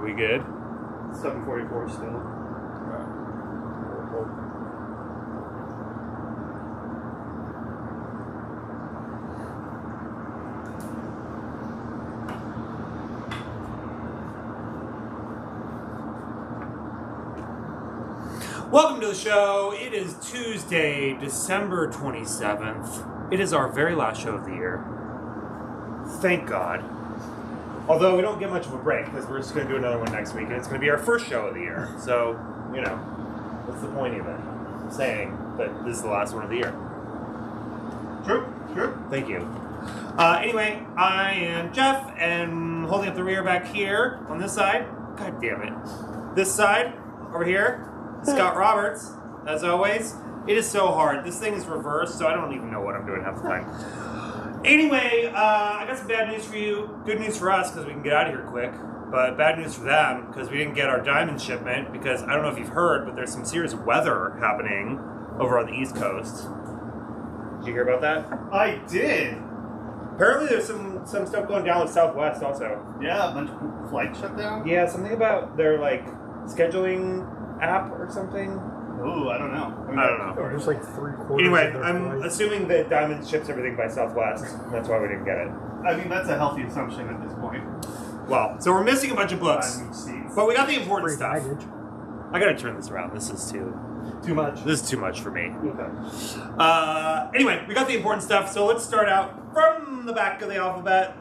we good? 7:44 still. Welcome to the show. It is Tuesday, December 27th. It is our very last show of the year. Thank God. Although we don't get much of a break because we're just going to do another one next week, and it's going to be our first show of the year. So, you know, what's the point even? I'm saying that this is the last one of the year. True. Thank you. Anyway, I am Jeff, and holding up the rear back here on this side. God damn it. This side, over here, Scott Roberts, as always. It is so hard. This thing is reversed, so I don't even know what I'm doing half the time. Anyway, I got some bad news for you. Good news for us, because we can get out of here quick. But bad news for them, because we didn't get our diamond shipment, because I don't know if you've heard, but there's some serious weather happening over on the East Coast. Did you hear about that? I did. Apparently there's some stuff going down with Southwest also. Yeah, a bunch of flights shut down. Yeah, something about their, scheduling app or something. Ooh, I don't know. I don't know. There's like 3/4. Anyway, I'm assuming that Diamond ships everything by Southwest. That's why we didn't get it. I mean, that's a healthy assumption at this point. Well, so we're missing a bunch of books. But we got the important Free stuff. baggage. I gotta turn this around. This is too much. This is too much for me. Okay. Anyway, we got the important stuff, so let's start out from the back of the alphabet.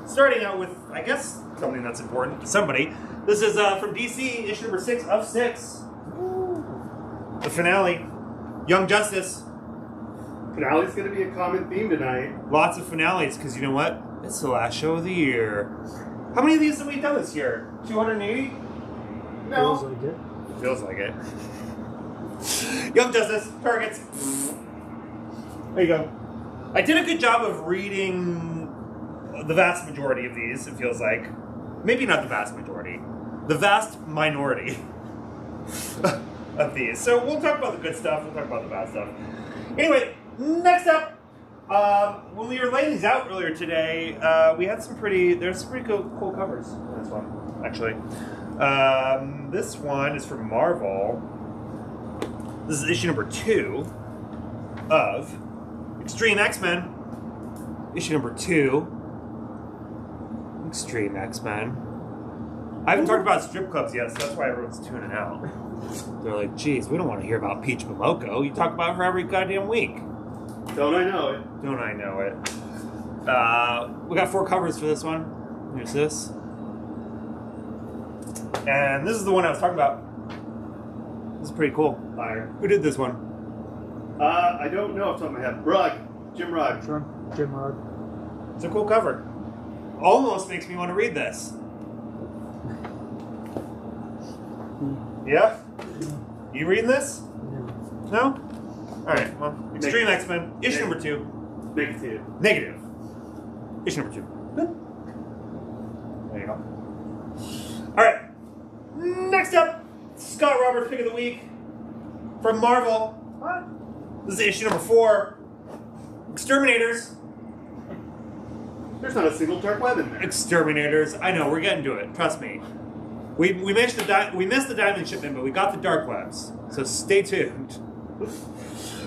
Starting out with, I guess, something that's important to somebody. This is from DC, issue number 6 of 6. The finale, Young Justice. Finale's going to be a common theme tonight. Lots of finales, because you know what? It's the last show of the year. How many of these have we done this year? 280? Feels like it. Feels like it. Young Justice, targets. There you go. I did a good job of reading the vast majority of these, it feels like. Maybe not the vast majority. The vast minority of these. So we'll talk about the good stuff, we'll talk about the bad stuff. Anyway, next up, when we were laying these out earlier today, we had there's some pretty cool covers in this one, actually. This one is from Marvel. This is issue number 2 of Extreme X-Men. Issue number 2. Extreme X-Men. I haven't talked about strip clubs yet, so that's why everyone's tuning out. They're like, geez, we don't want to hear about Peach Momoko. You talk about her every goddamn week. Don't I know it? Don't I know it. We got 4 covers for this one. Here's this. And this is the one I was talking about. This is pretty cool. Fire. Who did this one? I don't know off the top of my head. Jim Rugg. Jim Rugg. It's a cool cover. Almost makes me want to read this. Yeah? You reading this? No? Alright, well, Extreme X-Men, issue number 2. Negative. Issue number 2. There you go. Alright. Next up, Scott Roberts pick of the week from Marvel. What? This is issue number 4. Exterminators. There's not a single dark web in there. Exterminators. I know, we're getting to it. Trust me. We missed the diamond shipment, but we got the dark webs. So stay tuned.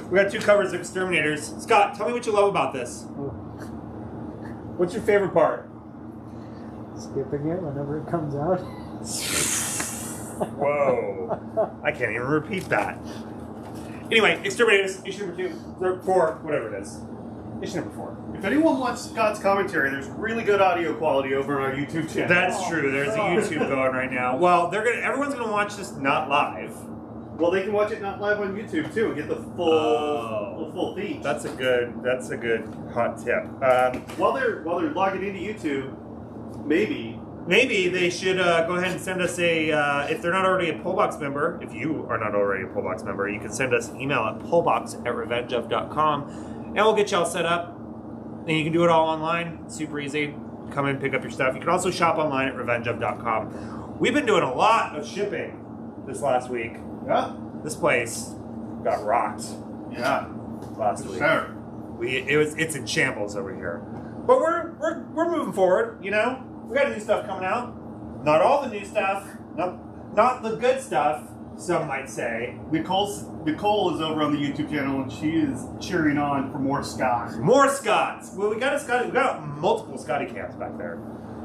We got 2 covers of Exterminators. Scott, tell me what you love about this. What's your favorite part? Skipping it whenever it comes out. Whoa. I can't even repeat that. Anyway, Exterminators, issue number 2. 4, whatever it is. Issue number 4. If anyone wants Scott's commentary, there's really good audio quality over on our YouTube channel. That's true. There's a YouTube going right now. Well, everyone's gonna watch this not live. Well, they can watch it not live on YouTube too and get the full feed. That's a good hot tip. While they're logging into YouTube, maybe they should go ahead and send us if they're not already a Pullbox member, if you are not already a Pullbox member, you can send us an email at pullbox@revengeof.com and we'll get you all set up. And you can do it all online. Super easy. Come in, pick up your stuff. You can also shop online at revengeof.com. We've been doing a lot of shipping this last week. Yeah. This place got rocked. Yeah. Last week. Sure. It's in shambles over here. But we're moving forward, you know? We got new stuff coming out. Not all the new stuff. Not the good stuff, some might say. Nicole is over on the YouTube channel and she is cheering on for more Scott. More Scots. Well, we got multiple Scotty cams back there.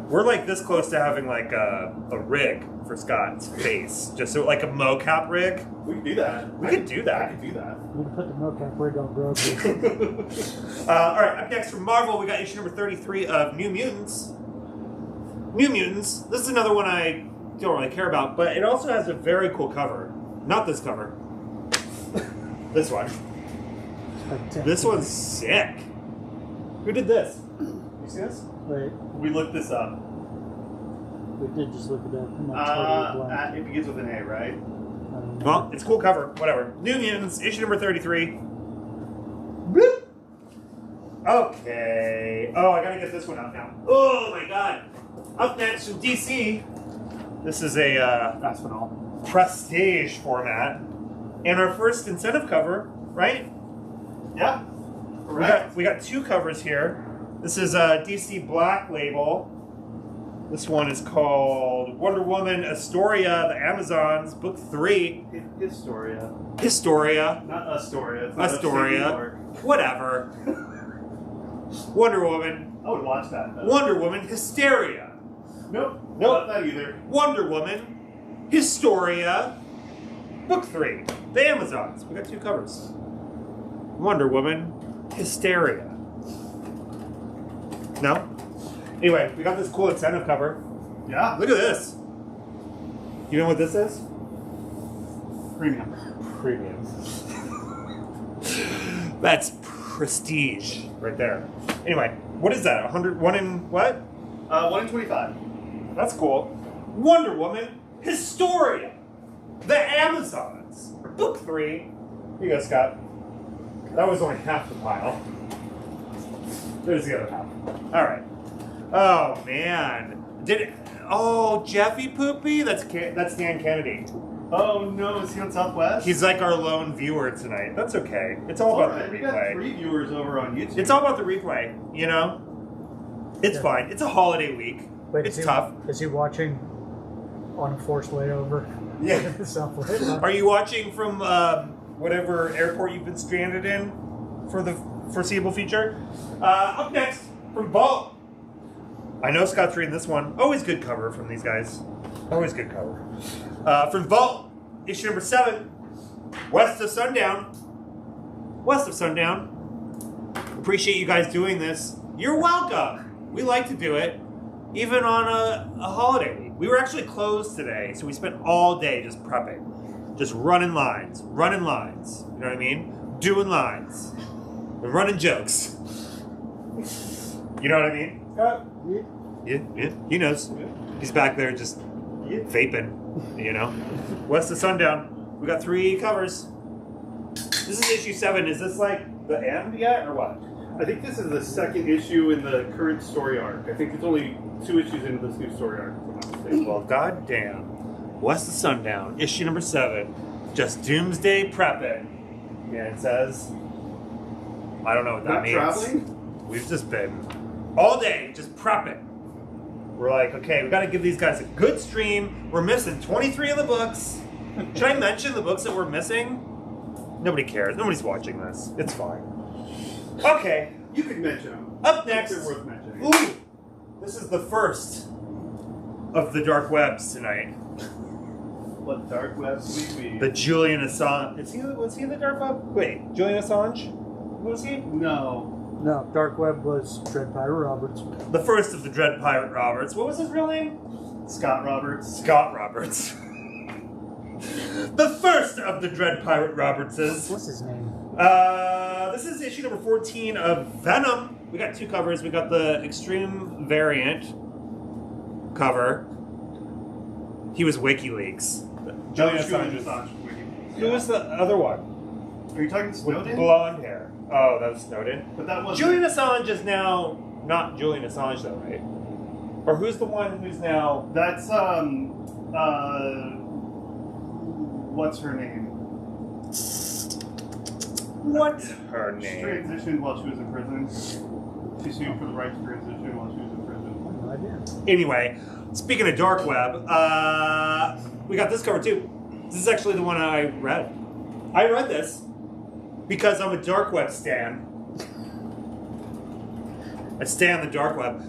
We're like this close to having like a rig for Scott's face, just so like a mocap rig. We could do that. We could do that. I could do that. We can put the mocap rig on Grogu. All right, up next from Marvel, we got issue number 33 of New Mutants. New Mutants. This is another one I don't really care about, but it also has a very cool cover. Not this cover. This one. This one's sick. Who did this? You see this? Wait, We looked this up. we did just look it up. I'm not totally blank. It begins with an A, right? I don't know. Well, it's a cool cover. Whatever. New Mutants, issue number 33. Bloop. Okay. Oh, I gotta get this one out now. Oh my god. Up next from DC. This is a Aspinall. prestige format. And our first incentive cover, right? Yeah. Correct. We got two covers here. This is a DC Black label. This one is called Wonder Woman Astoria, the Amazons, book 3. Historia. Historia. Not Astoria. It's not Astoria. upstate New York. Whatever. Wonder Woman. I would watch that. Though. Wonder Woman Hysteria. Nope. Nope. Not that either. Wonder Woman Historia, book 3. The Amazons. We got two covers. Wonder Woman Hysteria. No? Anyway, we got this cool incentive cover. Yeah. Look at this. You know what this is? Premium. Premium. That's prestige right there. Anyway, what is that? 101 in what? 1 in 25. That's cool. Wonder Woman Historia. The Amazons. Book 3. Here you go, Scott. That was only half the pile. There's the other half. Alright. Oh, man. Oh, Jeffy Poopy? That's Dan Kennedy. Oh no, is he on Southwest? He's like our lone viewer tonight. That's okay. It's all about the We got replay. 3 viewers over on YouTube. It's all about the replay, you know? It's fine. It's a holiday week. Wait, It's is he- tough. Is he watching on a forced layover? Yeah. Southwest. Are you watching from whatever airport you've been stranded in for the foreseeable future? Up next, from Vault. I know Scott's reading this one. Always good cover from these guys. Always good cover. From Vault, issue number 7, West of Sundown. West of Sundown. Appreciate you guys doing this. You're welcome. We like to do it, even on a holiday week. We were actually closed today, so we spent all day just prepping. Just running lines. You know what I mean? Doing lines. And running jokes. You know what I mean? Yeah, he knows. He's back there just vaping, you know? West of Sundown. We got 3 covers. This is issue 7. Is this like the end yet, or what? I think this is the 2nd issue in the current story arc. I think it's only 2 issues into this new story arc. If I'm not mistaken. Well, goddamn. West of Sundown, issue number 7. Just doomsday prepping. Yeah, it says. I don't know what that Not means. traveling? We've just been all day just prepping. We're like, okay, we got to give these guys a good stream. We're missing 23 of the books. Should I mention the books that we're missing? Nobody cares. Nobody's watching this. It's fine. Okay. You could mention them. Up next. They're worth mentioning. Ooh. This is the first of the dark webs tonight. What dark web we The Julian Assange. Was he in the dark web? Wait, Julian Assange? Who was he? No. No, Dark Web was Dread Pirate Roberts. The first of the Dread Pirate Roberts. What was his real name? Scott Roberts. Scott Roberts. The first of the Dread Pirate Robertses. What's his name? This is issue number 14 of Venom. We got 2 covers. We got the Extreme Variant cover. He was WikiLeaks. Julian Assange. Who was the other one? Are you talking With Snowden? blonde hair. Oh, that was Snowden. But that wasn't. Julian Assange is now not Julian Assange, though, right? Or who's the one who's now? That's what's her name? What's her She name? transitioned while she was in prison. She sued for the right to transition while she was in prison. I idea. Anyway, speaking of dark web, we got this cover too. This is actually the one I read. I read this because I'm a dark web stan. I stan the dark web.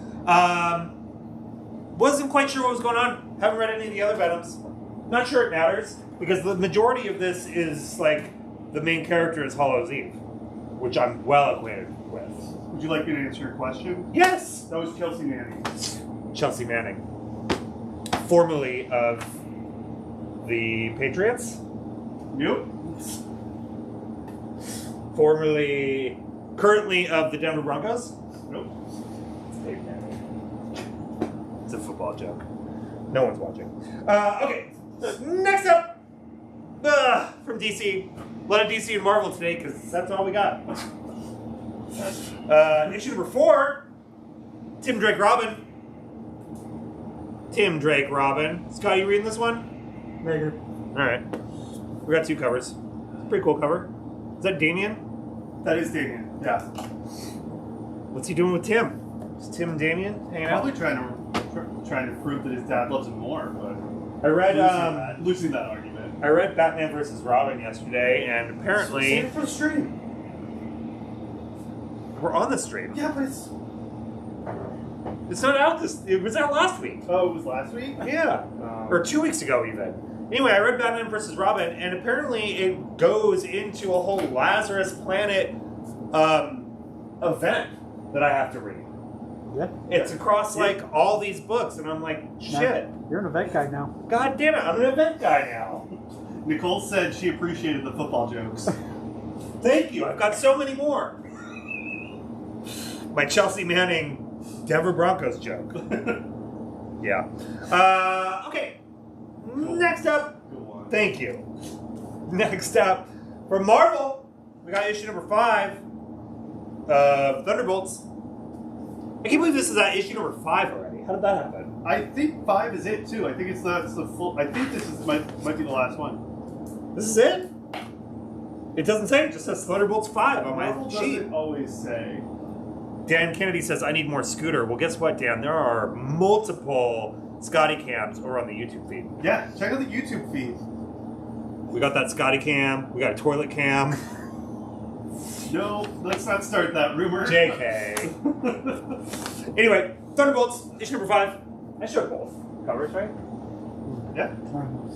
Wasn't quite sure what was going on. Haven't read any of the other Venoms. Not sure it matters because the majority of this is like the main character is Hollow's Eve, which I'm well acquainted with. Would you like me to answer your question? Yes, That was Chelsea Manning. Chelsea Manning, formerly of the Patriots, Nope. currently of the Denver Broncos. Nope. It's Dave Manning. It's a football joke. No one's watching. Okay, next up, from DC. A lot of DC and Marvel today because that's all we got. Issue number 4, Tim Drake Robin. Tim Drake Robin. Scott, you reading this one? Negative. Alright. We got 2 covers. It's a pretty cool cover. Is that Damien? That is Damien. Yeah. What's he doing with Tim? Is Tim and Damien hanging out? Probably trying to prove that his dad loves him more, but I read losing that argument. I read Batman vs. Robin yesterday, and apparently Save it for the stream. we're on the stream. Yeah, but It's not out it was out last week. Oh, it was last week? Yeah. Or 2 weeks ago even. Anyway, I read Batman vs. Robin, and apparently it goes into a whole Lazarus Planet event that I have to read. Yeah. It's across like all these books, and I'm like, shit. You're an event guy now. God damn it, I'm an event guy now. Nicole said she appreciated the football jokes. Thank you. I've got so many more. My Chelsea Manning Denver Broncos joke. Yeah. Okay. Next up. Good one. Thank you. Next up, for Marvel, we got issue number 5 of Thunderbolts. I can't believe this is at issue number 5 already. How did that happen? I think 5 is it too. I think that's the full. I think this might be the last one. This is it? It doesn't say. It just says Thunderbolts 5 on my Marvel sheet. doesn't always say. Dan Kennedy says, I need more Scooter. Well, guess what, Dan? There are multiple Scotty cams over on the YouTube feed. Yeah, check out the YouTube feed. We got that Scotty cam. We got a toilet cam. No, let's not start that rumor. JK. Anyway, Thunderbolts, issue number 5. I showed both covers, right? Yeah, Timeless.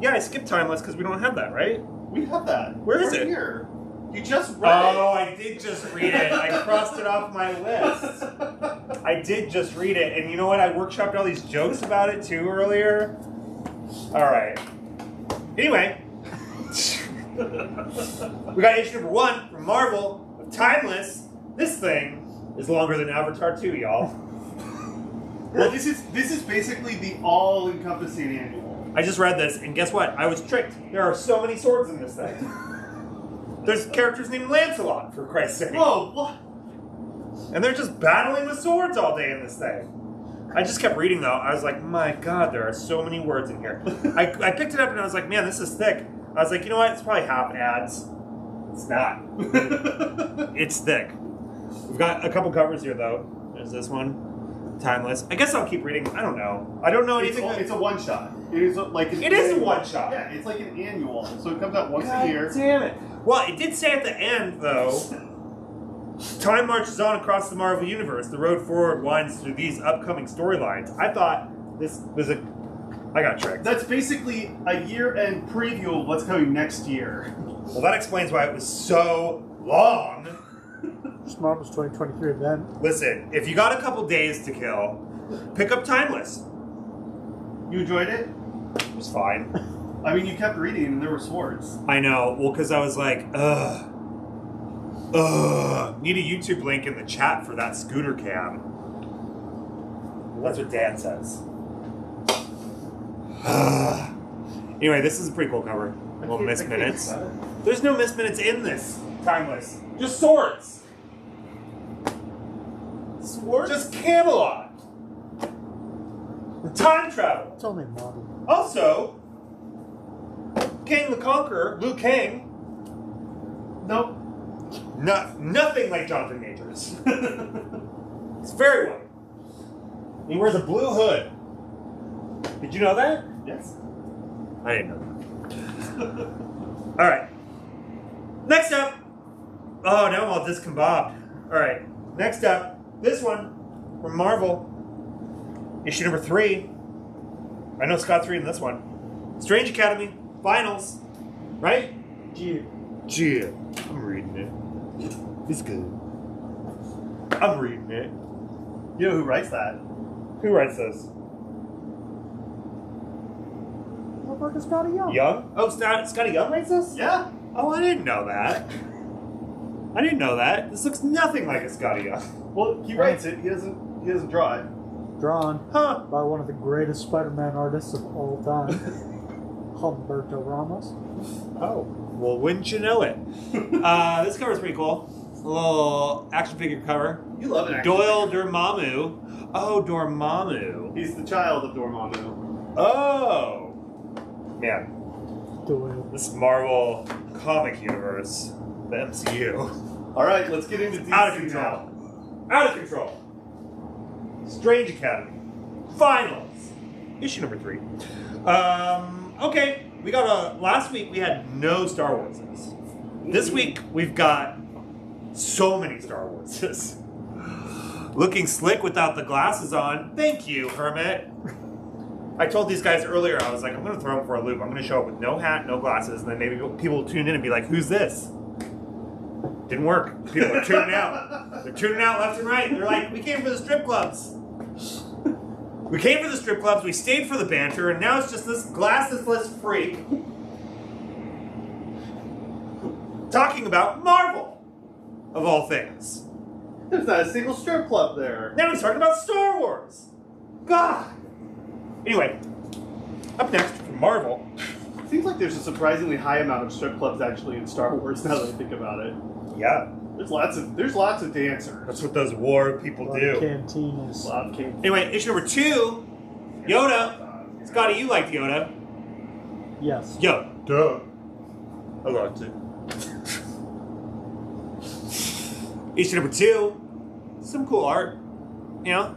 Yeah, I skipped Timeless because we don't have that, right? we have that. Where is Right it? Here. You just read Oh, I did just read it. I crossed it off my list. I did just read it. And you know what? I workshopped all these jokes about it too earlier. All right. Anyway. We got issue number 1 from Marvel of Timeless. This thing is longer than Avatar 2, y'all. Well, this is basically the all-encompassing annual. I just read this, and guess what? I was tricked. There are so many swords in this thing. There's characters named Lancelot, for Christ's sake. Whoa, what? And they're just battling with swords all day in this thing. I just kept reading, though. I was like, my God, there are so many words in here. I picked it up, and I was like, man, this is thick. I was like, you know what? It's probably half ads. It's not. It's thick. We've got a couple covers here, though. There's this one. Timeless. I guess I'll keep reading. I don't know. I don't know anything. It's a one-shot. It is like an It is a annual. one-shot. Yeah, it's like an annual. So it comes out once God a year. damn it. Well, it did say at the end, though, time marches on across the Marvel Universe. The road forward winds through these upcoming storylines. I thought this was I got tricked. That's basically a year-end preview of what's coming next year. Well, that explains why it was so long. Marvel's 2023 event. Listen, if you got a couple days to kill, pick up Timeless. You enjoyed it? It was fine. I mean, you kept reading and there were swords. I know. Well, because I was like, need a YouTube link in the chat for that scooter cam. That's what Dan says. Anyway, this is a pretty cool cover. Little missed minutes. There's no missed minutes in this Timeless. Just swords. Swords? Just Camelot. Time travel. It's only Marvel. Also, King the Conqueror, Liu Kang. Nope. Nothing like Jonathan Majors. It's very white. He wears a blue hood. Did you know that? Yes. I didn't know that. All right. Next up. Oh, now I'm all discombobed. All right. Next up, this one from Marvel. Issue number 3. I know Scott's reading this one. Strange Academy Finals. Right? Yeah. Yeah. I'm reading it. It's good. I'm reading it. You know who writes that? Who writes this? Motherfucker Scotty Young. Young? Oh, Scotty Young writes this? Yeah. Oh, I didn't know that. I didn't know that. This looks nothing like a Scotty Young. Well, he writes it. He doesn't draw it. Drawn Huh. by one of the greatest Spider-Man artists of all time, Humberto Ramos. Oh. Well, wouldn't you know it? This cover's pretty cool. A little action figure cover. You love an action Doyle figure. Dormammu. Oh, Dormammu. He's the child of Dormammu. Oh. Man, Doyle. this Marvel comic universe, the MCU, All right, let's get into DC out of control. now. Out of control. Strange Academy Finals, issue number 3. Okay, we got last week we had no Star Warses. This week we've got so many Star Warses. Looking slick without the glasses on. Thank you, Hermit. I told these guys earlier, I was like, I'm going to throw them for a loop. I'm going to show up with no hat, no glasses, and then maybe people will tune in and be like, who's this? Didn't work. People are tuning out. They're tuning out left and right. They're like, we came for the strip clubs. We came for the strip clubs, we stayed for the banter, and now it's just this glassesless freak talking about Marvel, of all things. There's not a single strip club there. Now he's talking about Star Wars. God. Anyway, up next from Marvel. Seems like there's a surprisingly high amount of strip clubs actually in Star Wars. Now that I think about it, Yeah, there's lots of dancers. that's what those war people do. Cantinas. A lot of king. Anyway, issue number 2, Yoda. Scotty, you liked Yoda. Yes. Yo, duh. I liked it. Issue number 2, some cool art. You know?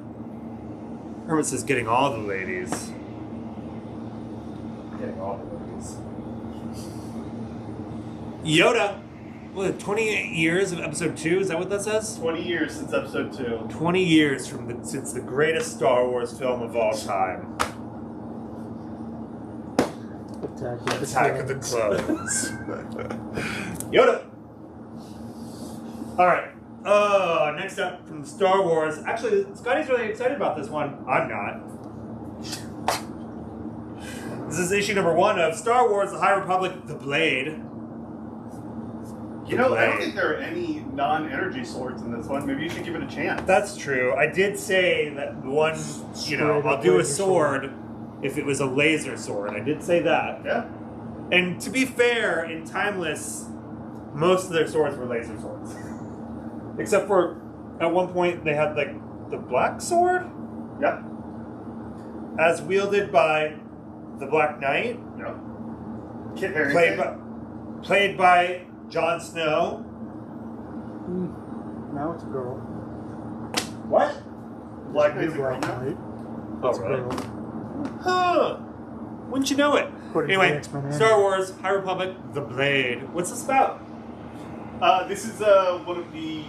Herman says getting all the ladies. Getting all the ladies. Yoda. What, 28 years of episode 2? Is that what that says? 20 years since episode 2. 20 years since the greatest Star Wars film of all time. Attack of the Clones. Yoda. All right. Next up from Star Wars. Actually, Scotty's really excited about this one. I'm not. This is issue number 1 of Star Wars: The High Republic, The Blade. You know, I don't think there are any non-energy swords in this one. Maybe you should give it a chance. That's true. I did say that one, I'll do a sword if it was a laser sword. I did say that. Yeah. And to be fair, in Timeless, most of their swords were laser swords. Except for, at one point, they had, like, the black sword? Yep. As wielded by the Black Knight. Yep. Kit Harington. Played by Jon Snow. Now it's a girl. What? Black It's Knight's a girl now? Knight. Oh, It's a really? girl. Huh. Wouldn't you know it? According to Anyway, the X-Men Star Wars, High Republic, The Blade. What's this about? This is one of the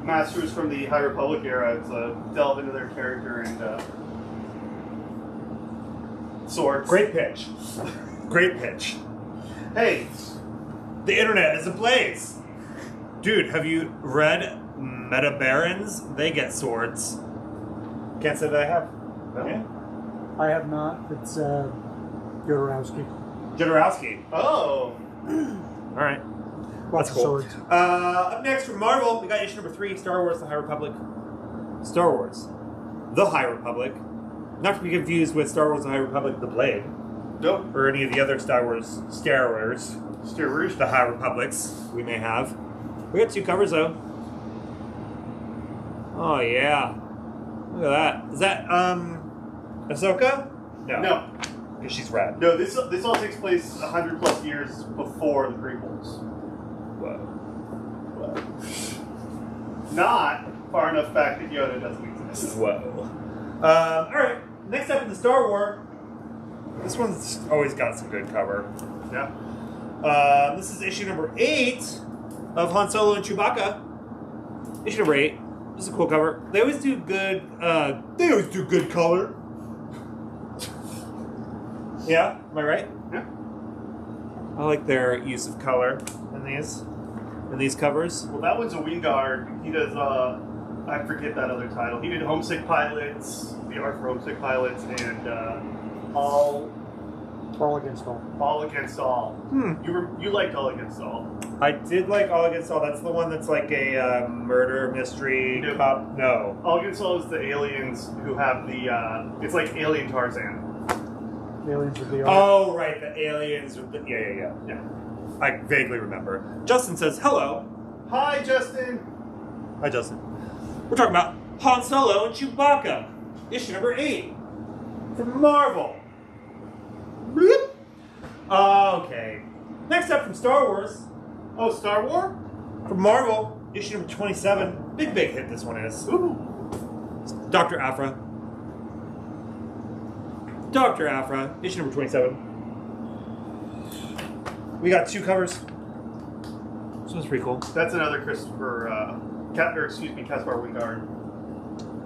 masters from the High Republic era. It's a delve into their character and swords. Great pitch. Great pitch. Hey, The internet is ablaze. Dude, have you read Meta Barons? They get swords. Can't say that I have. No. Yeah. I have not. It's Jodorowsky. Jodorowsky. oh, All right. Lots That's of cool. swords. Up next from Marvel, we got issue number 3, Star Wars: The High Republic. Star Wars: The High Republic. Not to be confused with Star Wars: The High Republic, The Blade, nope. or any of the other Star Wars Starwars, Steerers. the High Republics we may have. We got 2 covers though. Oh yeah. Look at that. Is that Ahsoka? No. Because she's red. No, this all takes place 100 plus years before the prequels. Whoa. Not far enough back that Yoda doesn't exist. Whoa. All right. Next up in the Star Wars. This one's always got some good cover. Yeah. This is issue number 8 of Han Solo and Chewbacca. Issue number 8. This is a cool cover. They always do good. They always do good color. Yeah, am I right? Yeah. I like their use of color in these covers. Well, that one's a Wingard. He does, I forget that other title. He did Homesick Pilots, the art for Homesick Pilots, and All Against All. All Against All. You liked All Against All. I did like All Against All. That's the one that's like a murder mystery No. cop. No. All Against All is the aliens who have the, it's like Alien Tarzan. Aliens with the Oh, right, the aliens. With the, yeah. I vaguely remember. Justin says, hello. Hi, Justin. Hi, Justin. We're talking about Han Solo and Chewbacca. Issue number 8. From Marvel. Bloop. Okay. Next up from Star Wars. Oh, Star Wars? From Marvel, issue number 27. Big hit this one is. Ooh. Dr. Aphra. Dr. Aphra, issue number 27. We got 2 covers. This one's pretty cool. That's another Caspar Wingard.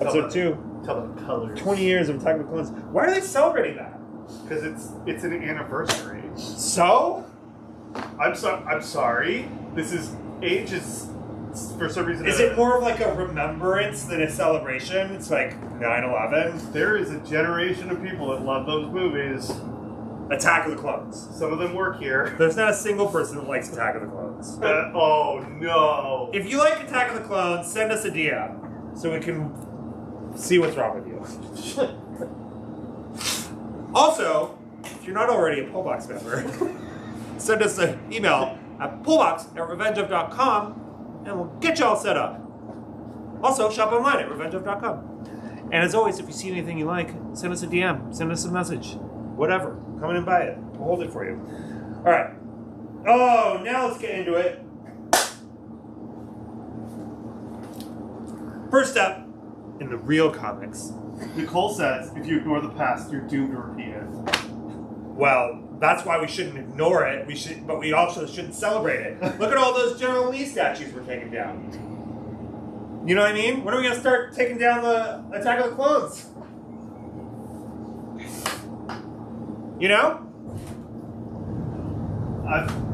Episode 2. Tell the colors. 20 years of Attack of the Clones. Why are they celebrating that? Because it's an anniversary. So? I'm sorry. This is ages. For some reason, Is it more of like a remembrance than a celebration? It's like 9/11. there is a generation of people that love those movies. Attack of the Clones. Some of them work here. There's not a single person that likes Attack of the Clones. Oh no! If you like Attack of the Clones, send us a DM so we can see what's wrong with you. Also, if you're not already a Pullbox member, send us an email at pullbox@revengeof.com and we'll get you all set up. Also, shop online at revengeof.com. And as always, if you see anything you like, send us a DM, send us a message, whatever. Come in and buy it. We'll hold it for you. All right. Oh, now let's get into it. First up, in the real comics. Nicole says, if you ignore the past, you're doomed to repeat it. Well, that's why we shouldn't ignore it. But we also shouldn't celebrate it. Look at all those General Lee statues we're taking down. You know what I mean? When are we gonna start taking down the Attack of the Clones? You know?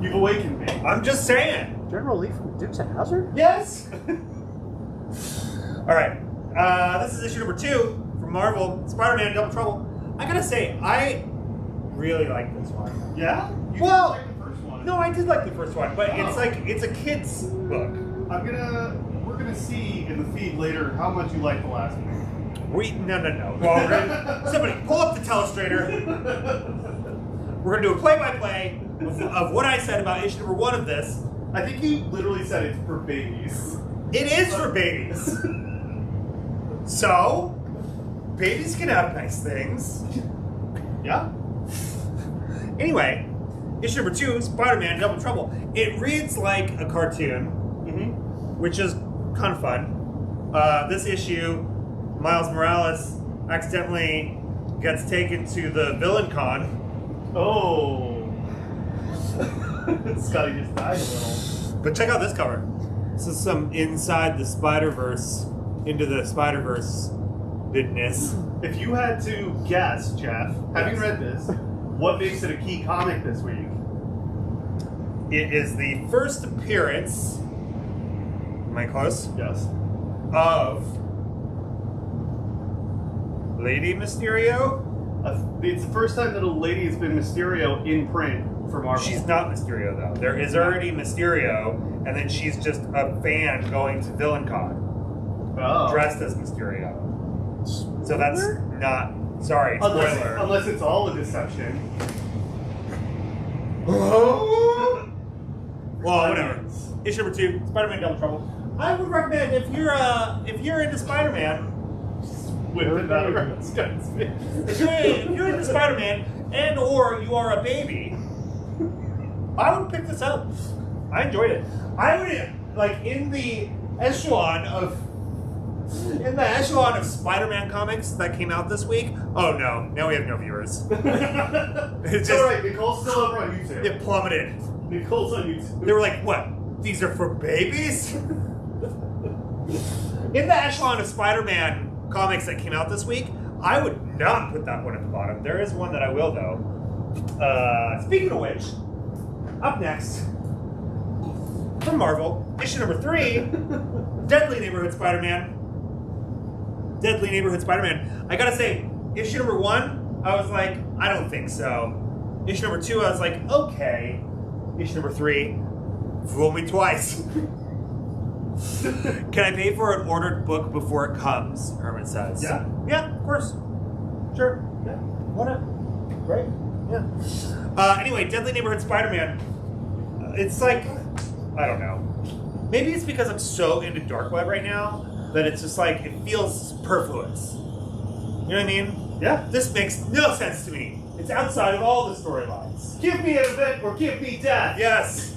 You've awakened me. I'm just saying. General Lee from Dukes of Hazzard? Yes. All right. This is issue number 2 from Marvel. Spider-Man: Double Trouble. I gotta say, I really like this one. Yeah? You Well, didn't like the first one. No, I did like the first one, but it's a kid's book. We're gonna see in the feed later how much you like the last one. No. Well, somebody pull up the telestrator. We're gonna do a play-by-play of what I said about issue number 1 of this. I think you literally said it's for babies. It is for babies. So, babies can have nice things. Yeah? Anyway, issue number 2, Spider-Man: Double Trouble. It reads like a cartoon, which is kind of fun. This issue, Miles Morales accidentally gets taken to the villain con. Oh. Scotty just died a little. But check out this cover. This is some inside the Spider-Verse, into the Spider-Verse business. If you had to guess, Jeff, having read this, what makes it a key comic this week? It is the first appearance, am I close? Yes. Of Lady Mysterio? It's the first time that a lady has been Mysterio in print for Marvel. She's not Mysterio though. There is already Mysterio, and then she's just a fan going to VillainCon, dressed as Mysterio. So that's not. Sorry, spoiler. Unless it's all a deception. Well, whatever. Issue number 2, Spider-Man: Double Trouble. I would recommend if you're into Spider-Man. Whipping that around Scott's face. If you're into Spider-Man and or you are a baby, I would pick this up. I enjoyed it. I would, like, in the echelon of In the echelon of Spider-Man comics that came out this week, oh no, now we have no viewers. It's just, alright, Nicole's still over on YouTube. it plummeted. Nicole's on YouTube. They were like, what? These are for babies? In the echelon of Spider-Man comics that came out this week, I would not put that one at the bottom. There is one that I will, though. Speaking of which, up next, from Marvel, issue number 3, Deadly Neighborhood Spider-Man. Deadly Neighborhood Spider-Man. I gotta say, issue number 1, I was like, I don't think so. Issue number 2, I was like, okay. Issue number 3, fool me twice. Can I pay for an ordered book before it comes? Herman says. Yeah. Yeah, of course. Sure. Yeah. Why not? Great. Yeah. Anyway, Deadly Neighborhood Spider-Man. It's like, I don't know. Maybe it's because I'm so into dark web right now that it's just like, it feels superfluous. You know what I mean? Yeah. This makes no sense to me. It's outside of all the storylines. Give me an event or give me death. Yes.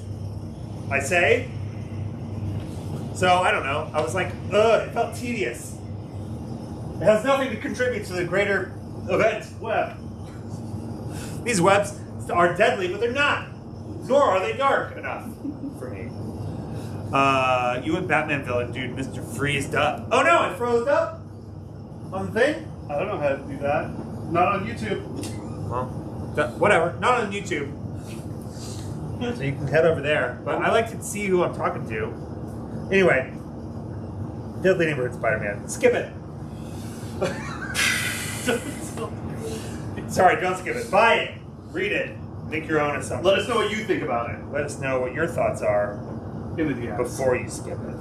I say. So, I don't know. I was like, ugh, it felt tedious. It has nothing to contribute to the greater event. Web. These webs are deadly, but they're not. Nor are they dark enough for me. You and Batman villain, dude, Mr. Freezed up. Oh no, I froze up? On the thing? I don't know how to do that. Not on YouTube. Well, whatever. Not on YouTube. So you can head over there. But I like to see who I'm talking to. Anyway. Deadly Neighborhood Spider-Man. Skip it. Sorry, don't skip it. Buy it. Read it. Make your own assumptions. Let us know what you think about it Let us know what your thoughts are in the DMs. before you skip it.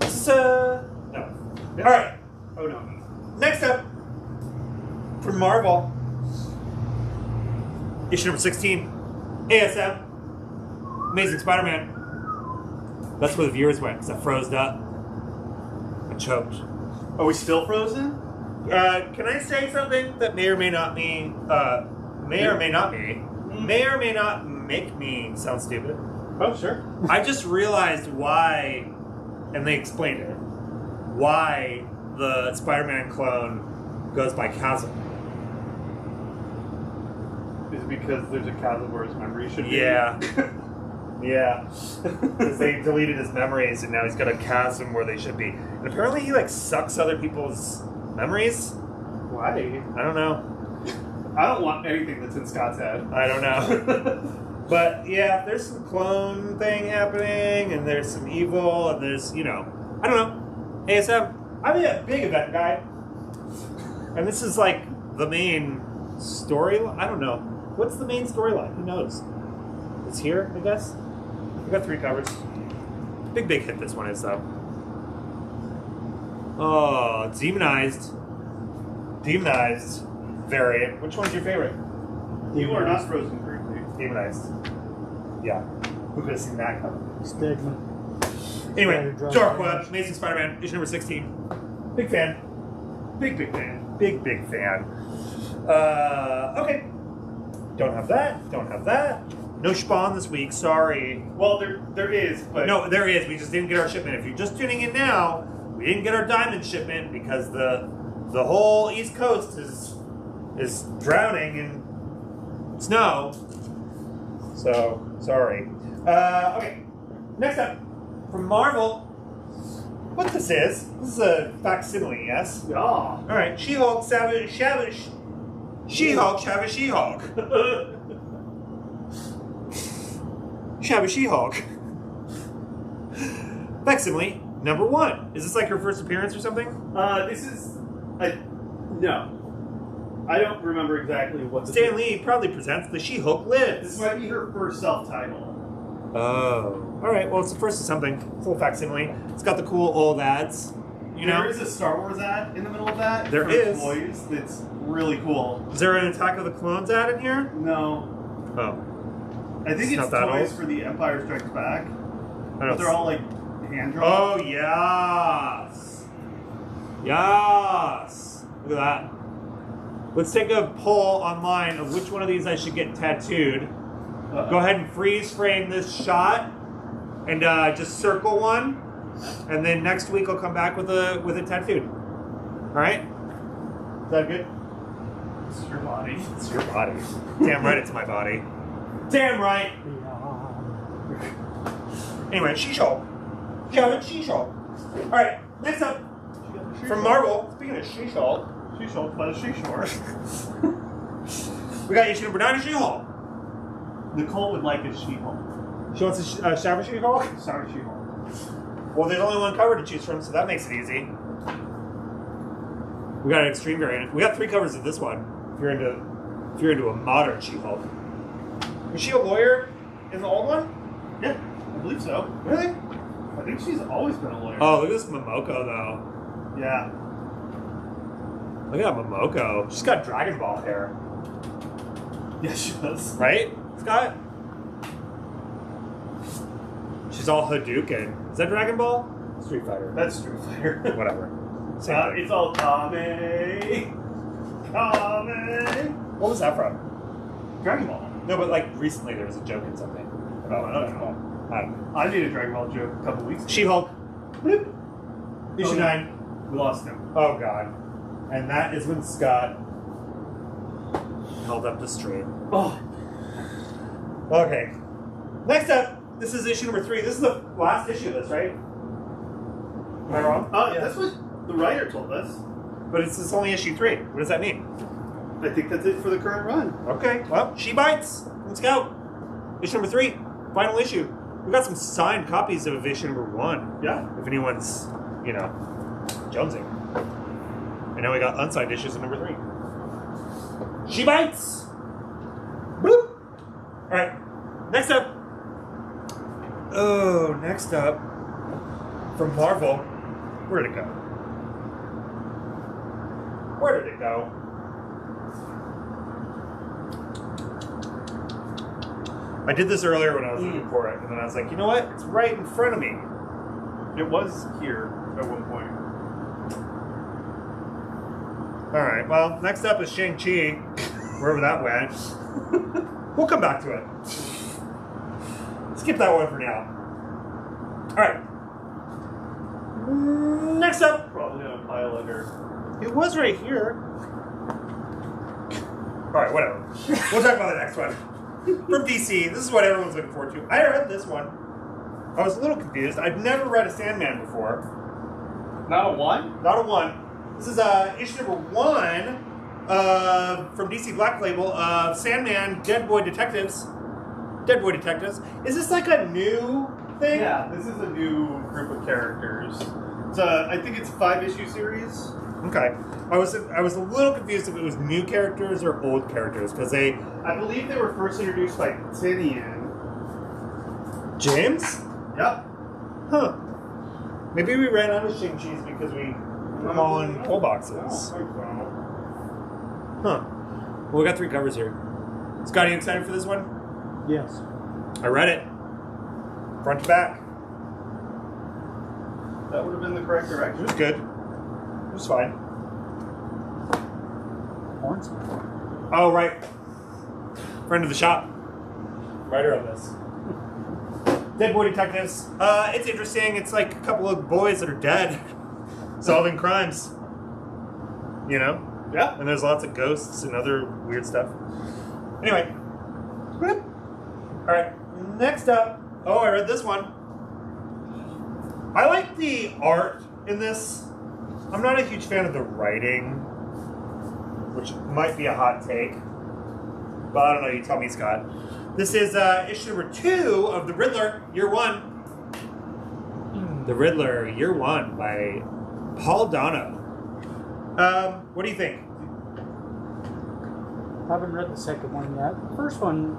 So, no. Yeah. All right. Oh no. Next up, from Marvel, issue number 16, ASM, Amazing Spider-Man. That's where the viewers went, because I froze up. I choked. Are we still frozen? Can I say something that may or may not make me sound stupid? Oh, sure. I just realized why, and they explained it, why the Spider-Man clone goes by Chasm. Is it because there's a chasm where his memory should be? Yeah. Yeah. Because they deleted his memories and now he's got a chasm where they should be. And apparently he like sucks other people's memories. Why? I don't know. I don't want anything that's in Scott's head. I don't know. But yeah, there's some clone thing happening and there's some evil and there's, I don't know. ASM, I'm a big event guy. And this is like the main storyline. I don't know. What's the main storyline? Who knows? It's here, I guess. We got 3 covers. Big hit this one is, though. Oh, Demonized variant. Which one's your favorite? You are not frozen briefly. Demonized. Yeah. Who could have seen that coming? Stigma. Anyway, Spider-Drive. Dark Web, Amazing Spider-Man, issue number 16. Big fan. Big fan. Big fan. Okay. Don't have that. No Spawn this week, sorry. Well, there is, but No, there is. We just didn't get our shipment. If you're just tuning in now, we didn't get our diamond shipment because the whole East Coast is drowning in snow. So, sorry. Okay. Next up, from Marvel. What this is a facsimile, yes? Yeah. All right, She-Hulk, She-Hulk. She-Hulk. Facsimile number 1. Is this like her first appearance or something? This is no. I don't remember exactly what the Stan Lee proudly presents The She-Hulk Lives. This might be her first self-title. Oh. Alright, well, it's the first of something. It's a little facsimile. It's got the cool old ads. There is a Star Wars ad in the middle of that. There for is. Toys that's really cool. Is there an Attack of the Clones ad in here? No. Oh. I think It's it's not that toys old. for the Empire Strikes Back. I But don't they're all like hand drawn. Oh, yes. Yes. Look at that. Let's take a poll online of which one of these I should get tattooed. Go ahead and freeze frame this shot and just circle one And then next week I'll come back with a tattooed. All right? Is that good? It's your body. It's your body. Damn right it's my body. Damn right. Anyway, She-Hulk. She-Hulk. All right, next up from Marvel. Speaking of She-Hulk, She-Hulk, but a she-short. we got issue number 9 of She-Hulk. Nicole would like a She-Hulk. She wants a Shower She-Hulk? Sorry, She-Hulk. Well, there's only one cover to choose from, so that makes it easy. We got an extreme variant. We got 3 covers of this one. If you're into a modern She-Hulk. Was she a lawyer in the old one? Yeah, I believe so. Really? I think she's always been a lawyer. Oh, look at this Momoko though. Yeah. Look at that Momoko. She's got Dragon Ball hair. Yeah, she does. Right, Scott? She's all Hadouken. Is that Dragon Ball? Street Fighter. That's Street Fighter. Whatever. Same thing. It's all Kame. What was that from? Dragon Ball. No, but like recently there was a joke in something about I don't know. I don't know. I made a Dragon Ball joke a couple weeks ago. She-Hulk. Bloop. Issue Oh, 9. We lost him. Oh god. And that is when Scott held up the stream. Oh. Okay. Next up, this is issue number 3. This is the last issue of this, right? Am I wrong? Yeah. That's what the writer told us. But it's only issue 3. What does that mean? I think that's it for the current run. Okay, well, she bites. Let's go. Issue number 3, final issue. We got some signed copies of issue number 1. Yeah. If anyone's, jonesing. And now we got unsigned issues of number 3. She bites. Bloop. All right. Next up. Oh, next up from Marvel. Where did it go? Where did it go? I did this earlier when I was looking for it, and then I was like, you know what? It's right in front of me. It was here at one point. All right. Well, next up is Shang-Chi, wherever that went. We'll come back to it. Skip that one for now. All right. Next up. Probably on a pile under. It was right here. All right, whatever. We'll talk about the next one. From DC, this is what everyone's looking forward to. I read this one. I was a little confused. I've never read a Sandman before. Not a one? Not a 1. This is issue number 1 from DC Black Label of Sandman Dead Boy Detectives. Dead Boy Detectives. Is this like a new thing? Yeah, this is a new group of characters. It's I think it's a 5-issue series. Okay. I was a little confused if it was new characters or old characters because they. I believe they were first introduced by Tinian. James? Yep. Huh. Maybe we ran out of Shang-Chi's because we put them all in pull boxes. Huh. Well, we got 3 covers here. Scott, are you excited for this one? Yes. I read it. Front to back. That would have been the correct It direction. was good. It was fine. Horns. Oh, right. Friend of the shop. Writer on this. Dead Boy Detectives. It's interesting. It's like a couple of boys that are dead. Solving crimes. Yeah. And there's lots of ghosts and other weird stuff. Anyway. Alright. Next up. Oh, I read this one. I like the art in this. I'm not a huge fan of the writing, which might be a hot take. But I don't know, you tell me, Scott. This is issue number 2 of The Riddler, Year 1. The Riddler, Year 1 by Paul Dano. What do you think? Haven't read the second one yet. The first one,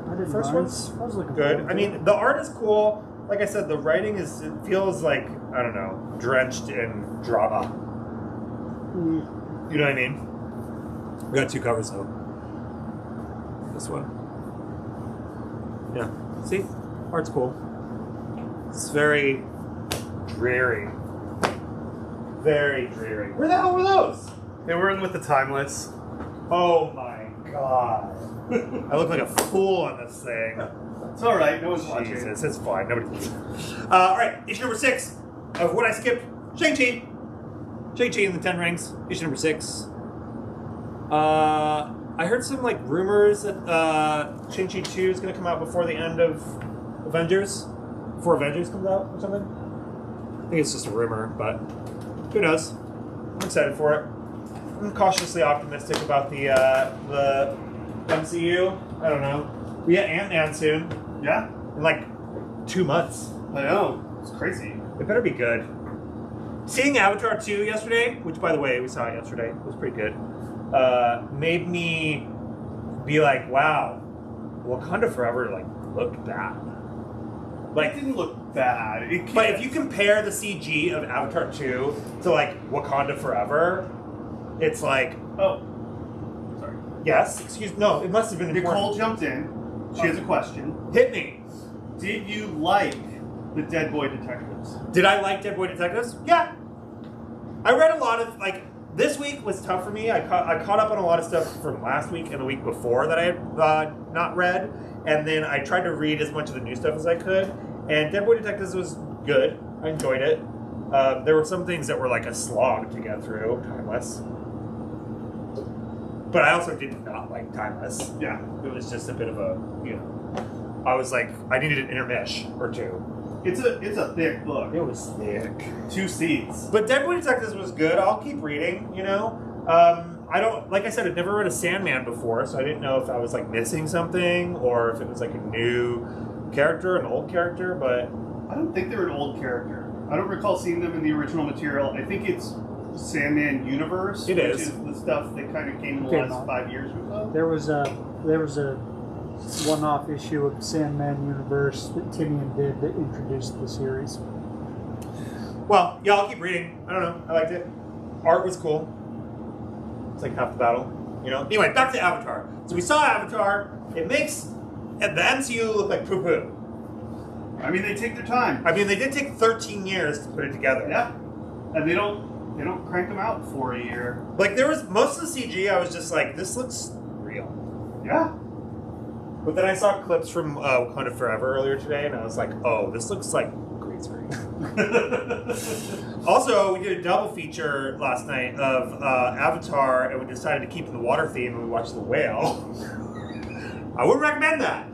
I didn't First mind. one's I was looking good. forward I to mean, it. the art is cool. Like I said, the writing it feels like, I don't know, drenched in drama. Mm. You know what I mean? We got 2 covers though. This one. Yeah. See? Art's cool. It's very dreary. Very dreary. Where the hell were those? They were in with the Timeless. Oh my god. I look like a fool on this thing. It's alright, no one's watching. Jesus, it's fine. Nobody. Alright, issue number 6. of what I skipped, Shang-Chi. Shang-Chi and the Ten Rings, issue number 6. I heard some like rumors that Shang-Chi 2 is going to come out before the end of Avengers. Before Avengers comes out or something. I think it's just a rumor, but who knows? I'm excited for it. I'm cautiously optimistic about the MCU. I don't know. We get Ant-Man soon. Yeah? In like 2 months. I know. It's crazy. It better be good. Seeing Avatar 2 yesterday, which by the way, we saw it yesterday, it was pretty good, made me be like, wow, Wakanda Forever like looked bad. Like, It didn't look bad. but if you compare the CG of Avatar 2 to like Wakanda Forever, it's like, Oh. Sorry. yes, no, it must have been Nicole important. jumped in. She has a question. Hit me. Did you like the Dead Boy Detectives? Did I like Dead Boy Detectives? Yeah. I read a lot of, like, this week was tough for me. I caught up on a lot of stuff from last week and the week before that I had not read. And then I tried to read as much of the new stuff as I could. And Dead Boy Detectives was good. I enjoyed it. There were some things that were like a slog to get through. Timeless. But I also did not like Timeless. Yeah. It was just a bit of a, I was like, I needed an intermish or two. It's a thick book. It was thick. 2 seats. But Dead Boy Detectives was good. I'll keep reading, I don't, like I said, I'd never read a Sandman before, so I didn't know if I was like missing something or if it was like a new character, an old character, but I don't think they're an old character. I don't recall seeing them in the original material. I think it's Sandman Universe, It which is. the stuff that kind of came in the Okay, last Mom. 5 years or so. There was a one-off issue of Sandman Universe that Tinian did that introduced the series. well, yeah, I'll keep reading. I don't know. I liked it. Art was cool. It's like half the battle, Anyway, back to Avatar. So we saw Avatar. It makes the MCU look like poo-poo. I mean, they take their time. I mean, they did take 13 years to put it together. Yeah, and they don't crank them out for a year. Like, there was most of the CG, I was just like, this looks real. Yeah. But then I saw clips from Wakanda Forever earlier today, and I was like, oh, this looks like green screen. Also, we did a double feature last night of Avatar, and we decided to keep the water theme, and we watched The Whale. I wouldn't recommend that.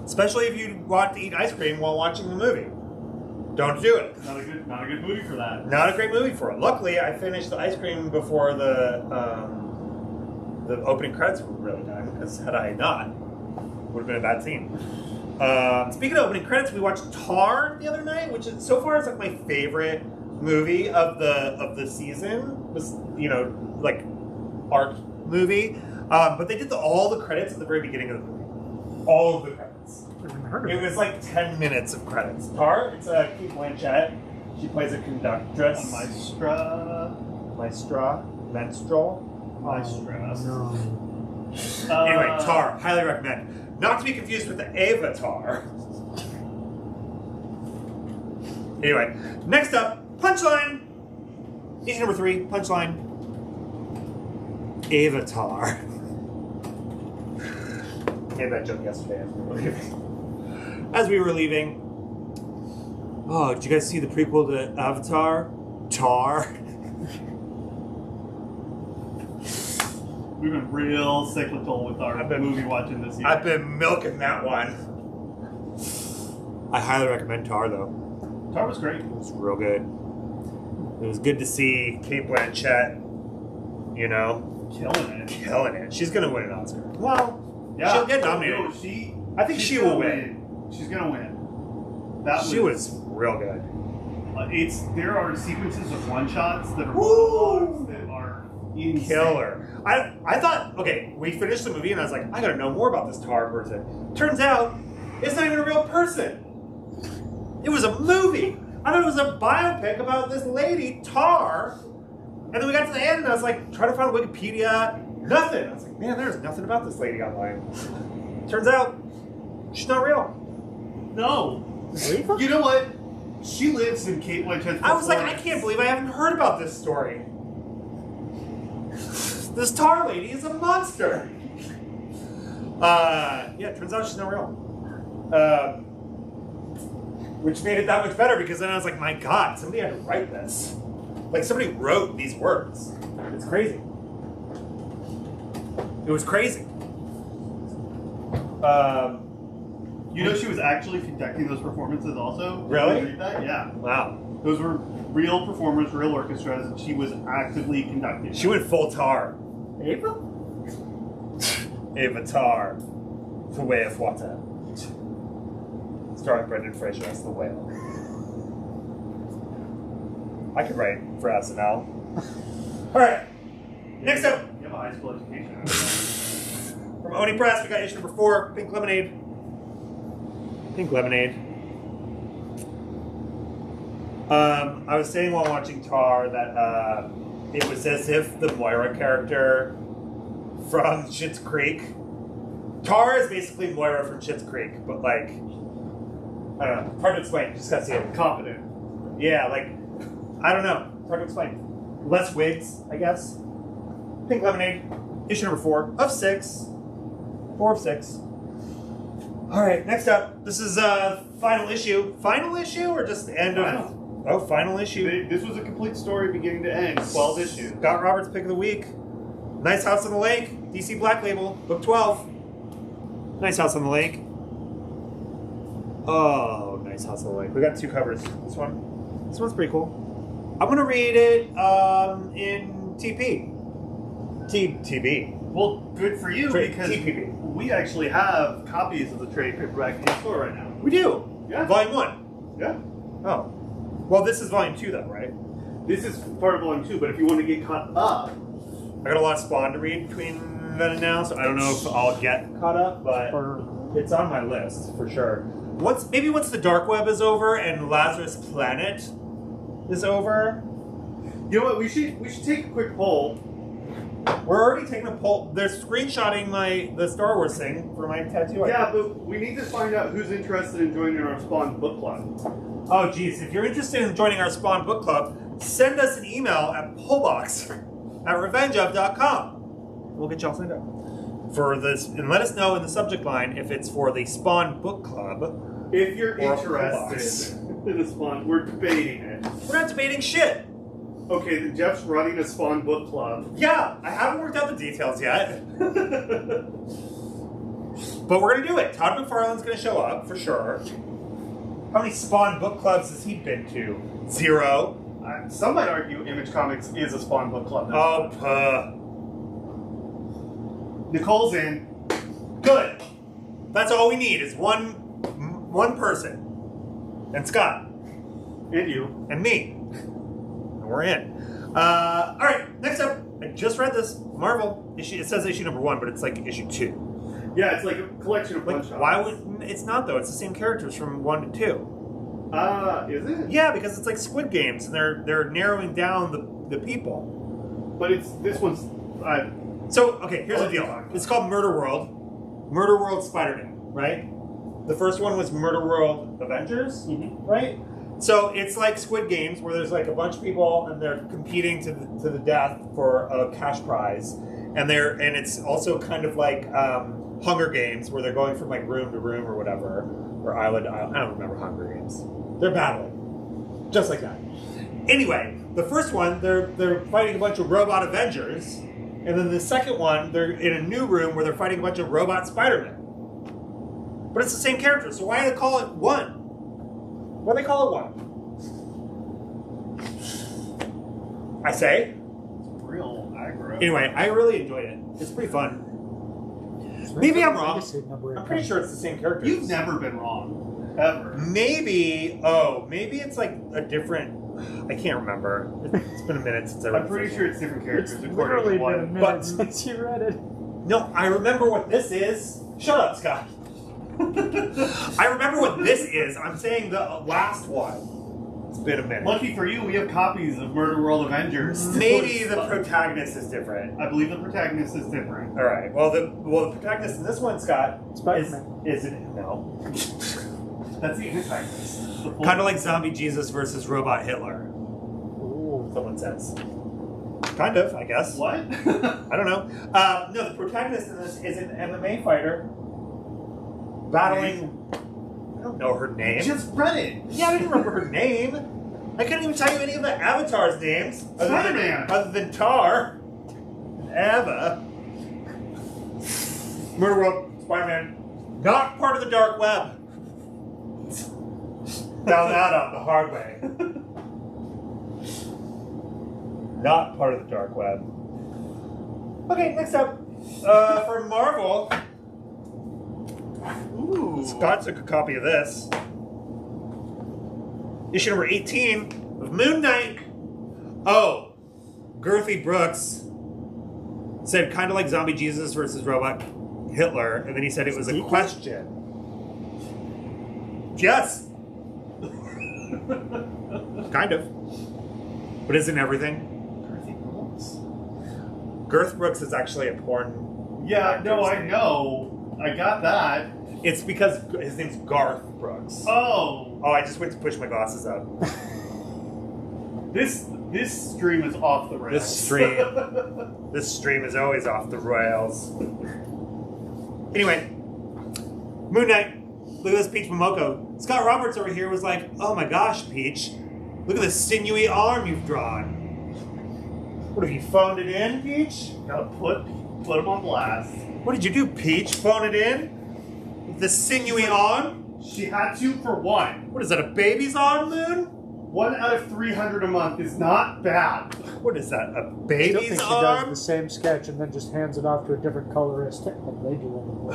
Especially if you want to eat ice cream while watching the movie. Don't do it. Not a good movie for that. Not a great movie for it. Luckily, I finished the ice cream before the opening credits were really done, because had I not, would have been a bad scene. Speaking of opening credits, we watched Tar the other night, which is so far is like my favorite movie of the season. Was like art movie, but they did all the credits at the very beginning of the movie. All of the credits. I haven't heard of It was like 10 minutes of credits. Tar, it's Kate Blanchett. She plays a conductress. Menstrual. No. Anyway, Tar, highly recommend. Not to be confused with the Avatar. Anyway, next up, Punchline. Issue number 3, Punchline. Avatar. I made that joke yesterday as we were leaving. Oh, did you guys see the prequel to Avatar? Tar. We've been real cyclical with our movie watching this year. I've been milking that one. I highly recommend Tar, though. Tar was great. It was real good. It was good to see Kate Blanchett, killing it. She's going to win an Oscar. Well, Yeah. she'll get nominated. No, I think she will win. She's gonna win. She was real good. There are sequences of one shots that are Woo! monologues that are insane. Killer. I thought, okay, we finished the movie and I was like, I gotta know more about this Tar person. Turns out, it's not even a real person. It was a movie. I thought it was a biopic about this lady, Tar. And then we got to the end and I was like, trying to find Wikipedia. Nothing. I was like, man, there's nothing about this lady online. Turns out, she's not real. No. You know what? She lives in Kate Blanchett's I was like, I can't believe I haven't heard about this story. This Tar lady is a monster. Yeah, turns out she's not real. which made it that much better because then I was like, my God, somebody had to write this. Like somebody wrote these words. It's crazy. It was crazy. You know, she was actually conducting those performances also. Really? Did you read that? Yeah. Wow. Those were real performers, real orchestras, and she was actively conducting. She went full tar. Ava? Avatar. For Way of Water. Starring Brendan Fraser as the whale. I could write for SNL. Alright. Next up. You have a high school education. From Oni Press, we got issue number 4, Pink Lemonade. Pink Lemonade. I was saying while watching Tar that it was as if the Moira character from Schitt's Creek. Tar is basically Moira from Schitt's Creek, but like, I don't know, hard to explain. You just gotta see it. Confident. Yeah, like, I don't know. It's hard to explain. Less wigs, I guess. Pink Lemonade, issue number 4 of 6. 4 of 6. Alright, next up. This is final issue. Final issue or just the end of... Oh, final issue. This was a complete story beginning to end. 12 issues. Scott Roberts' pick of the week. Nice House on the Lake. DC Black Label. Book 12. Nice House on the Lake. Oh, Nice House on the Lake. We got 2 covers. This one's pretty cool. I'm going to read it in TP. TB. Well, good for you because TPP. we actually have copies of the trade paperback in the store right now. We do. Yeah. Volume 1. Yeah. Oh. Well, this is volume 2 though, right? This is part of volume 2, but if you want to get caught up, I got a lot of Spawn to read between then and now, so I don't know if I'll get caught up, but it's on my list for sure. Once the Dark Web is over and Lazarus Planet is over, you know what? We should take a quick poll. We're already taking a poll. They're screenshotting the Star Wars thing for my tattoo. Yeah, but we need to find out who's interested in joining our Spawn book club. Oh, geez. If you're interested in joining our Spawn book club, send us an email at pollbox@revengeof.com. We'll get y'all signed up for this, and let us know in the subject line if it's for the Spawn book club. If you're or interested in the Spawn, we're debating it. We're not debating shit. Okay, then Jeff's running a Spawn book club. Yeah, I haven't worked out the details yet. But we're going to do it. Todd McFarlane's going to show up, for sure. How many Spawn book clubs has he been to? 0. Some might argue Image Comics is a Spawn book club. Nicole's in. Good. That's all we need is one person. And Scott. And you. And me. And we're in. Alright, next up. I just read this. Marvel. Issue. It says issue number 1, but it's like issue 2. Yeah, it's like a collection of one-shots. Why would... It's not, though. It's the same characters from 1 to 2. Is it? Yeah, because it's like Squid Games, and they're narrowing down the people. But this one's... So, okay, here's the deal. It's called Murder World. Murder World Spider-Man, right? The first one was Murder World Avengers, right? So it's like Squid Games, where there's like a bunch of people, and they're competing to the death for a cash prize. And it's also kind of like Hunger Games, where they're going from like room to room or whatever, or island to island. I don't remember Hunger Games. They're battling, just like that. Anyway, the first one they're fighting a bunch of robot Avengers, and then the second one they're in a new room where they're fighting a bunch of robot Spider-Man. But it's the same character, so why do they call it 1? Why do they call it 1? I say. It's real aggro. Anyway, I really enjoyed it. It's pretty fun. Maybe I'm wrong. I'm pretty sure it's the same character. You've never been wrong. Ever. Maybe it's like a different... I can't remember. It's been a minute since I read it. I'm pretty sure it's different characters. It's literally been a minute since you read it. No, I remember what this is. Shut up, Scott. I remember what this is. I'm saying the last one. It's been a minute. Lucky for you, we have copies of Murder World Avengers. Maybe the protagonist is different. I believe the protagonist is different. All right. Well, the protagonist in this one, Scott, Spider-Man. is it? No. That's the antagonist. Kind of like Zombie Jesus versus Robot Hitler. Ooh. Someone says. Kind of, I guess. What? I don't know. No, the protagonist in this is an MMA fighter battling. I don't know her name. You just read it. Yeah, I didn't remember her name. I couldn't even tell you any of the avatars' names. Spider-Man. Other than Tar. And Ava. Murder World, Spider-Man. Not part of the dark web. Found that out the hard way. Not part of the dark web. Okay, next up. For Marvel. Ooh. Scott took a copy of this. Issue number 18 of Moon Knight. Oh, Girthy Brooks said kind of like Zombie Jesus versus Robot Hitler, and then he said it was a question. Yes. Kind of. But isn't everything? Girth Brooks is actually a porn. Yeah, no, I know. I got that. It's because his name's Garth Brooks. Oh. Oh, I just went to push my glasses up. This stream is off the rails. This stream is always off the rails. Anyway, Moon Knight. Look at this Peach Momoko. Scott Roberts over here was like, "Oh my gosh, Peach, look at this sinewy arm you've drawn. What have you phoned it in, Peach? Gotta put him on blast. What did you do, Peach? Phone it in? The sinewy arm? She had to for one. What is that? A baby's arm, Moon? 1 out of 300 a month is not bad. What is that? A I still baby's think she does arm? the same sketch and then just hands it off to a different colorist. And they do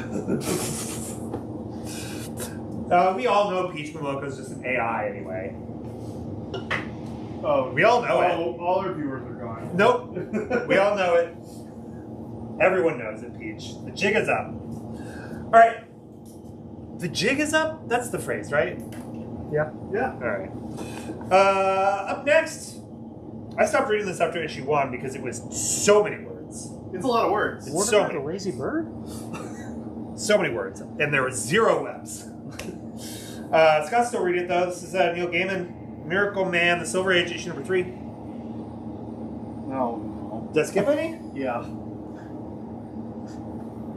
it. We all know Peach Momoko is just an AI anyway. Oh, We all know it. All our viewers are gone. Nope. We all know it. Everyone knows it, Peach. The jig is up. All right. The jig is up? That's the phrase, right? Yeah. Yeah. All right. Up next. I stopped reading this after issue 1 because it was so many words. It's a lot of words. What So about many. the lazy bird? So many words. And there were 0 webs. Scott's still reading it, though. This is Neil Gaiman. Miracle Man, The Silver Age, issue number 3. No. Did I skip any? Yeah.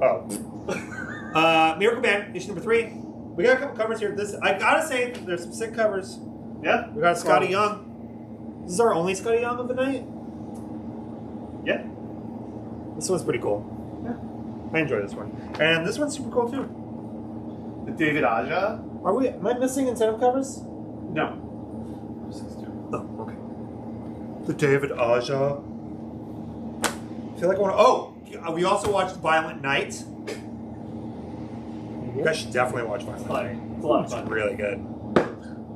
Oh. Miracle Man, issue number 3. We got a couple covers here. This I gotta say, there's some sick covers. Yeah. We got Scotty Young. This is our only Scotty Young of the night. Yeah. This one's pretty cool. Yeah. I enjoy this one. And this one's super cool too. The David Aja. Am I missing incentive covers? No. Oh, okay. The David Aja. I feel like I want to. Oh! We also watched Violent Night. You guys should definitely watch Violent Night. It's a lot of It's fun. really good.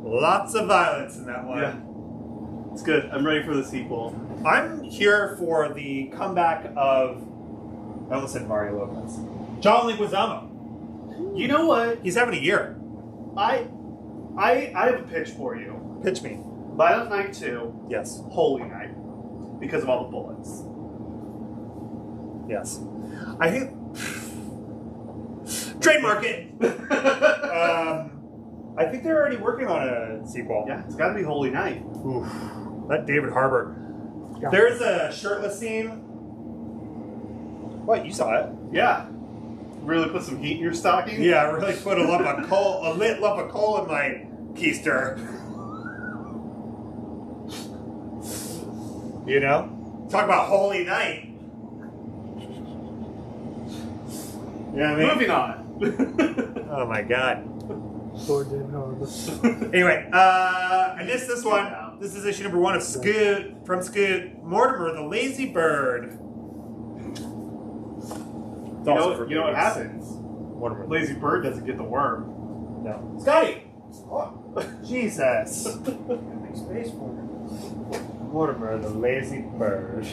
Lots of violence in that one. Yeah. It's good. I'm ready for the sequel. I'm here for the comeback of. I almost said Mario Lopez. John Leguizamo. You know what? He's having a year. I have a pitch for you. Pitch me. Violent Night 2, Yes. Holy Night. Because of all the bullets. Yes. I think. Trademark it! I think they're already working on a sequel. Yeah, it's gotta be Holy Night. Oof. That David Harbour. Yeah. There's a shirtless scene. What? You saw it? Yeah. Really put some heat in your stocking? Yeah, I really put a lit lump of coal in my keister. You know? Talk about Holy Night. You know what I mean? Moving on. Oh my god. Poor David Harbour. Anyway, I missed this one. This is issue number 1 of Scoot, from Scoot, Mortimer the Lazy Bird. It's also for You know what babies. happens? Mortimer. Lazy bird doesn't get the worm. No. Scotty! Jesus. Make space for him. Mortimer the Lazy Bird.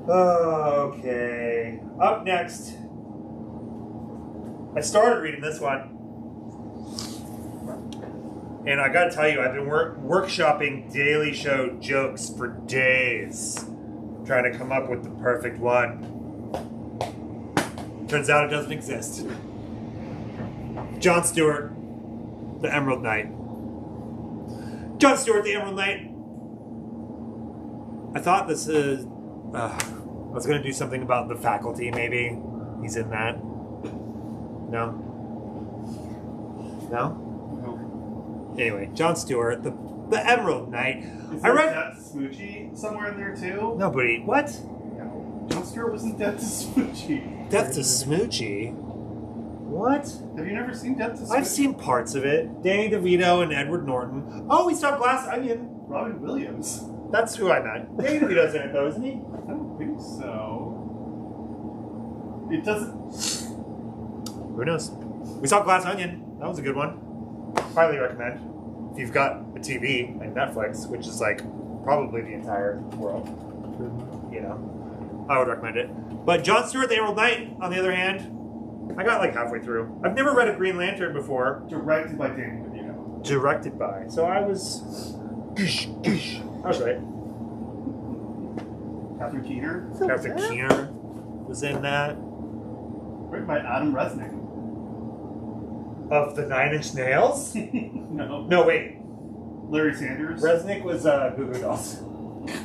Okay. Up next. I started reading this one. And I gotta tell you, I've been workshopping Daily Show jokes for days. Trying to come up with the perfect one. Turns out it doesn't exist. Jon Stewart, The Emerald Knight. Jon Stewart, The Emerald Knight. I thought this is... I was going to do something about The Faculty, maybe. He's in that. No? No? No. Anyway, Jon Stewart, the Emerald Knight. Is I there read... Death to Smoochie somewhere in there too? Nobody... What? No. Jon Stewart wasn't Death to Smoochie. Death to Smoochie? What? Have you never seen Death to Smoochie? I've seen parts of it. Danny DeVito and Edward Norton. Oh, we saw Glass Onion. Robin Williams. That's who I meant. Danny DeVito's in it though, isn't he? I don't think so. It doesn't. Who knows? We saw Glass Onion. That was a good one. Highly recommend. If you've got a TV and Netflix, which is like probably the entire world, you know, I would recommend it. But Jon Stewart, the Emerald Knight, on the other hand, I got like halfway through. I've never read a Green Lantern before. Directed by Danny DeVito. Directed by. So I was... I was right. Catherine Keener. Captain Keener was in that. Written by Adam Resnick. Of the Nine Inch Nails? No. No, wait. Larry Sanders. Resnick was Goo Goo Dolls.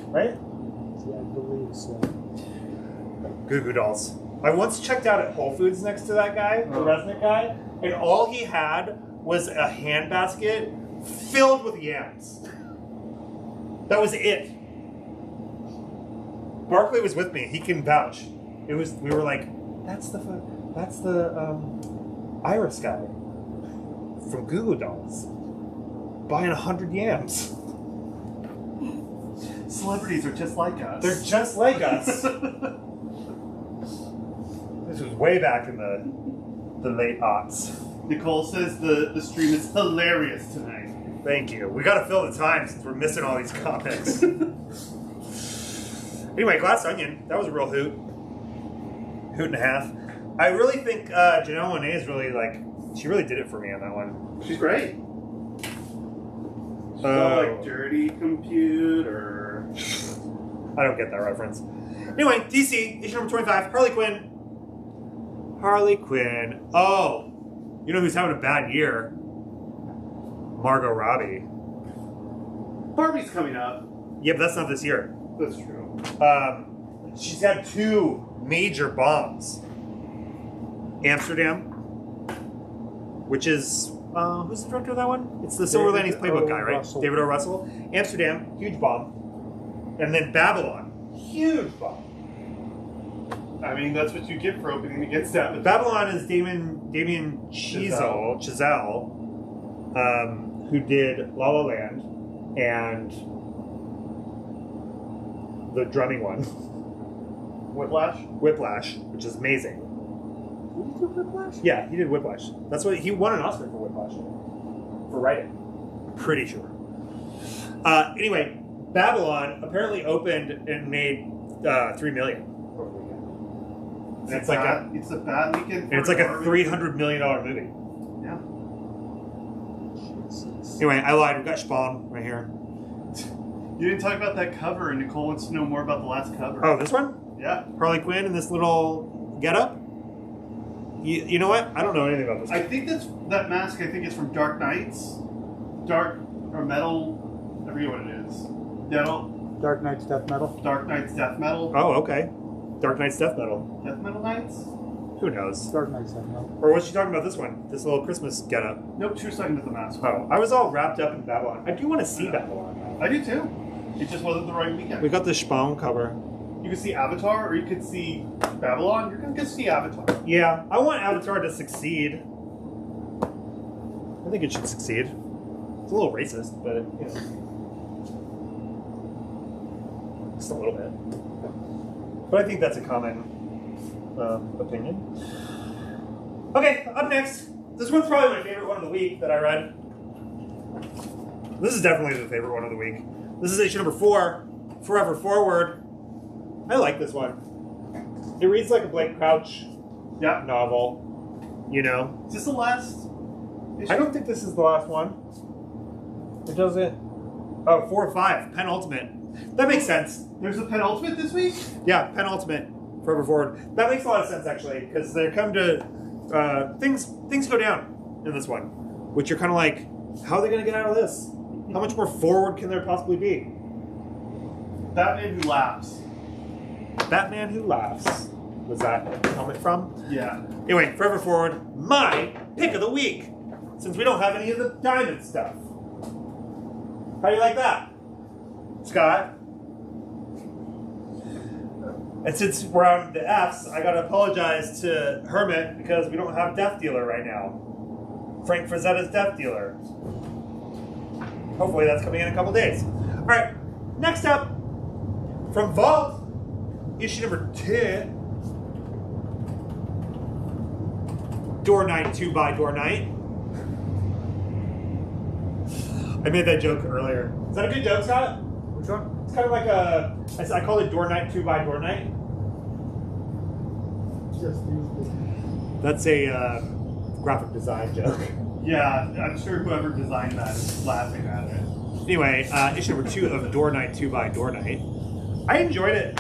Right? Yeah, I believe so. Goo Goo Dolls. I once checked out at Whole Foods next to that guy, the Resnick guy, and all he had was a handbasket filled with yams. That was it. Barkley was with me. He can vouch. It was. We were like, that's the Iris guy from Goo Goo Dolls buying 100 yams. Celebrities are just like us. They're just like us. This was way back in the late aughts. Nicole says the stream is hilarious tonight. Thank you. We got to fill the time since we're missing all these comics. Anyway, Glass Onion. That was a real hoot. Hoot and a half. I really think Janelle Monáe is really like, she really did it for me on that one. She's great. She's all like Dirty Computer. I don't get that reference. Anyway, DC, issue number 25, Harley Quinn. Harley Quinn. Oh, you know who's having a bad year? Margot Robbie. Barbie's coming up. Yeah, but that's not this year. That's true. She's had 2 major bombs. Amsterdam, which is who's the director of that one? It's the Silver Linings Playbook guy, right? Russell. David O. Russell. Amsterdam, huge bomb, and then Babylon, huge bomb. I mean, that's what you get for opening against that. Babylon is Damien Chazelle, who did La La Land and the drumming one, Whiplash, which is amazing. Did he do Whiplash? Yeah, he did Whiplash. That's what he won an Oscar for Whiplash for writing. Pretty sure. Anyway, Babylon apparently opened and made $3 million over the weekend. And it's a bad weekend. it's like a $300 million movie. Yeah. Jesus. Anyway, I lied. We've got Spawn right here. You didn't talk about that cover, and Nicole wants to know more about the last cover. Oh, this one? Yeah. Harley Quinn in this little getup. You know what? I don't know anything about this. I think that mask. I think is from Dark Knights, Dark or Metal. I forget what it is. Dark Knight's Death Metal. Dark Knight's Death Metal. Oh, okay. Dark Knight's Death Metal. Death Metal Knights. Who knows? Dark Knight's Death Metal. Or was she talking about this one? This little Christmas getup. Nope. 2 seconds of the mask. Oh, I was all wrapped up in Babylon. I do want to see Babylon now. I do too. It just wasn't the right weekend. We got the Spawn cover. You could see Avatar, or you could see Babylon. You're gonna get to see Avatar. Yeah, I want Avatar to succeed. I think it should succeed. It's a little racist, but you know, just a little bit. But I think that's a common opinion. Okay, up next. This one's probably my favorite one of the week that I read. This is definitely the favorite one of the week. This is issue number 4, Forever Forward. I like this one. It reads like a Blake Crouch novel, you know. Is this the last issue? I don't think this is the last one. It doesn't. Oh, 4 or 5, penultimate. That makes sense. There's a penultimate this week? Yeah, penultimate, Forever Forward. That makes a lot of sense, actually, because they come to things go down in this one, which you're kind of like, how are they going to get out of this? How much more forward can there possibly be? Batman Who Laughs. Batman Who Laughs. Was that helmet from? Yeah. Anyway, Forever Forward, my pick of the week. since we don't have any of the diamond stuff. How do you like that, Scott? And since we're on the Fs, I gotta apologize to Hermit because we don't have Death Dealer right now. Frank Frazetta's Death Dealer. Hopefully that's coming in a couple days. All right, next up, from Vault, issue number 2. Door Knight 2 by Door Knight. I made that joke earlier. Is that a good joke, Scott? Which one? It's kind of like I call it Door Knight 2 by Door Knight. Just used it. That's a graphic design joke. Yeah, I'm sure whoever designed that is laughing at it. Anyway, issue number 2 of Door Knight 2 by Door Knight. I enjoyed it.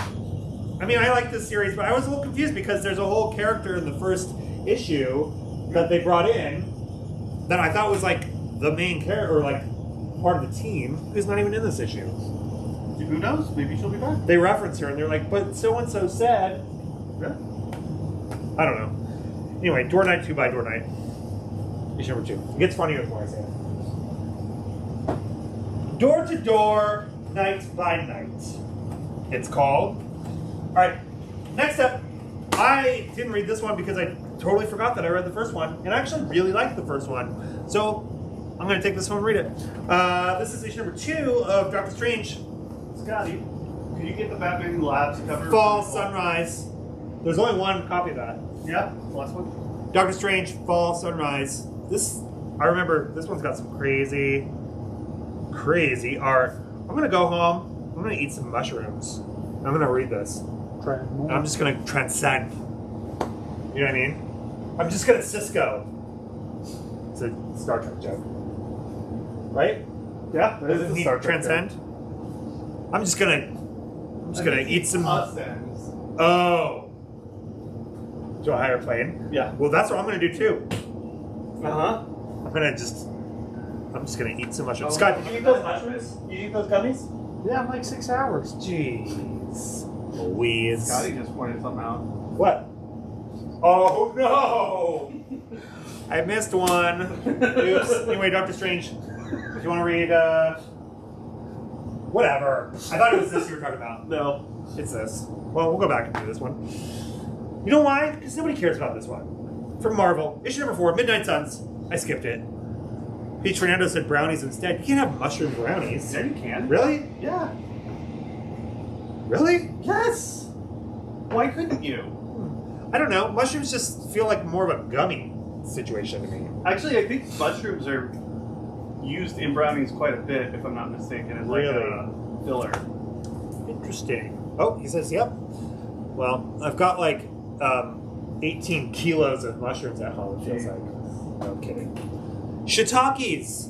I mean, I like this series, but I was a little confused because there's a whole character in the first issue that they brought in that I thought was like the main character or like part of the team who's not even in this issue. Who knows? Maybe she'll be back. They reference her and they're like, but so and so said. Yeah. I don't know. Anyway, Door Knight 2 by Door Knight. Issue number 2. It gets funnier the more I say it. Door to Door, Night by Night. It's called. Alright, next up. I didn't read this one because I totally forgot that I read the first one, and I actually really liked the first one. So I'm going to take this one and read it. This is issue number 2 of Doctor Strange. Scotty, can you get the Batman Labs cover? Fall Sunrise. There's only one copy of that. Yeah, the last one. Doctor Strange, Fall Sunrise. This, I remember, this one's got some crazy art. I'm going to go home. I'm going to eat some mushrooms. I'm going to read this. And I'm just going to transcend. You know what I mean? I'm just going to Cisco. It's a Star Trek joke. Right? Yeah, that is Doesn't a he Star Trek transcend? joke. I'm just going to eat some... Ascends. Oh. To a higher plane? Yeah. Well, that's what I'm going to do too. Uh-huh. I'm just going to eat some mushrooms. Oh, Scott, did you eat those that's mushrooms? Did you eat those gummies? Yeah, in like 6 hours. Jeez. Louise. Scotty just pointed something out. What? Oh, no! I missed one. Oops. Anyway, Doctor Strange, if you want to read, whatever. I thought it was this you were talking about. No. It's this. Well, we'll go back and do this one. You know why? Because nobody cares about this one. From Marvel, issue number 4, Midnight Suns. I skipped it. Peach Fernando said brownies instead. You can't have mushroom brownies. Yeah, you can. Really? Yeah. Really? Yes. Why couldn't you? I don't know. Mushrooms just feel like more of a gummy situation to me. Actually, I think mushrooms are used in brownies quite a bit, if I'm not mistaken, as like a filler. Interesting. Oh, he says, yep. Well, I've got like 18 kilos of mushrooms at home, it feels like. No kidding. Shiitakes!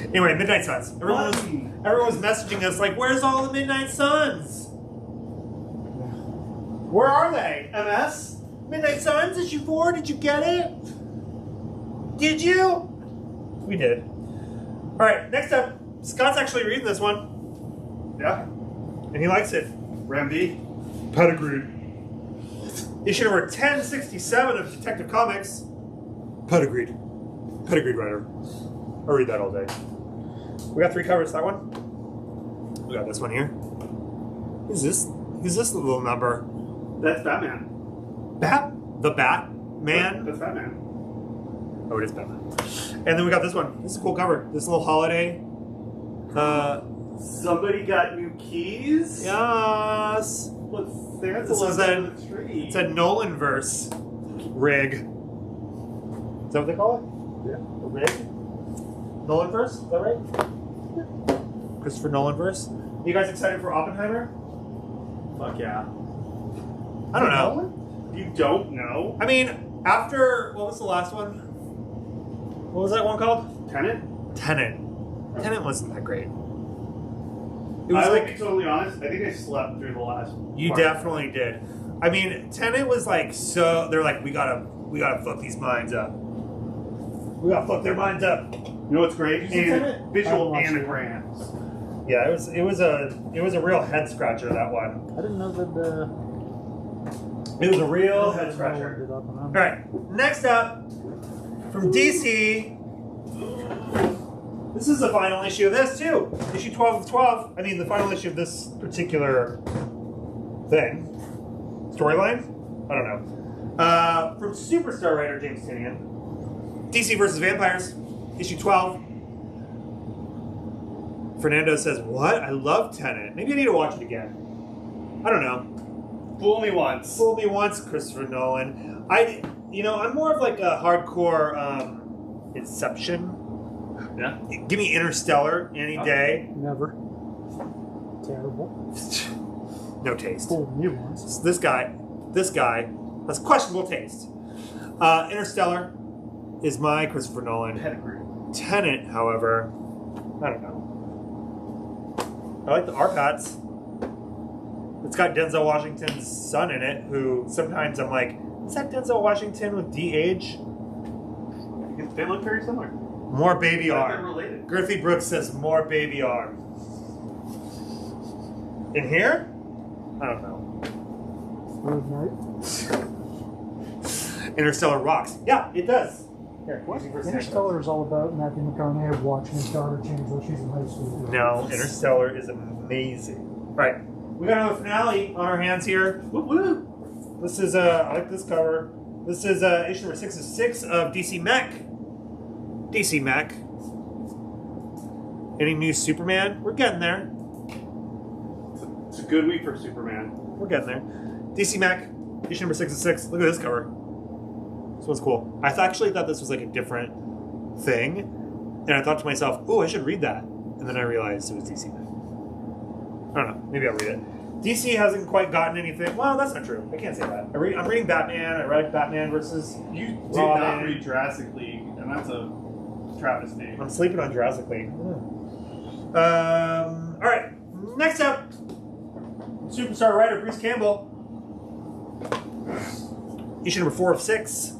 Anyway, Midnight Suns. Everyone was messaging us like, where's all the Midnight Suns? Where are they? MS? Midnight Suns, issue 4, did you get it? Did you? We did. Alright, next up, Scott's actually reading this one. Yeah. And he likes it. Rambi? Pedigreed. Issue number 1067 of Detective Comics. Pedigreed. Pedigreed writer. I'll read that all day. We got 3 covers, that one. We got this one here. Who's this? Who's this little number? That's Batman. The Batman? That's Batman. Oh, it is Batman. And then we got this one. This is a cool cover. This little holiday. Somebody got new keys? Yes. What's Santa This is under the tree? It's a Nolan-verse rig. Is that what they call it? Yeah. A rig? Nolan-verse? Is that right? Christopher Nolan-verse? You guys excited for Oppenheimer? Fuck yeah. I don't know. You don't know? I mean, after... What was the last one? What was that one called? Tenet? Tenet. Tenet wasn't that great. It was I will like... be totally honest, I think I slept through the last You part. definitely did. I mean, Tenet was like so... They're like, we gotta fuck these minds up. We gotta fuck their minds up. You know what's great? Did you see Tenet? I Visual watched it. anagrams. Yeah, it was a real head scratcher, that one. I didn't know that It was a real head Ended scratcher. up and All right, next up from DC. This is the final issue of this too. Issue 12 of 12. I mean, the final issue of this particular thing. Storyline? I don't know. From Superstar writer James Tynion. DC versus Vampires, issue 12. Fernando says, "What? I love Tenet. Maybe I need to watch it again. I don't know. Fool me once. Fool me once, Christopher Nolan. I'm more of like a hardcore Inception. Yeah. Give me Interstellar any day. never. Terrible. No taste. Fooled me once. This guy has questionable taste. Interstellar is my Christopher Nolan. Pedigree. Tenet, however, I don't know. I like the Arpats. It's got Denzel Washington's son in it, who sometimes I'm like, is that Denzel Washington with de-age? They look very similar. More baby They're arm. related. Girthy Brooks says more baby arm. In here? I don't know. Good night. Interstellar rocks. Yeah, it does. Here, What? easy for a second. Interstellar is all about Matthew McConaughey watching his daughter change while she's in high school. No, Interstellar is amazing. Right. We got another finale on our hands here. Woo woo. This is, I like this cover. This is issue number 6 of 6 of DC Mech. DC Mech. Any new Superman? We're getting there. It's a good week for Superman. We're getting there. DC Mech, issue number 6 of 6. Look at this cover. This one's cool. I actually thought this was like a different thing. And I thought to myself, oh, I should read that. And then I realized it was DC Mech. I don't know. Maybe I'll read it. DC hasn't quite gotten anything. Well, that's not true. I can't say that. I'm reading Batman. I read Batman versus You did Robin. not read Jurassic League, and that's a travesty. I'm sleeping on Jurassic League. All right. Next up, Superstar writer Bruce Campbell. Issue number 4 of 6.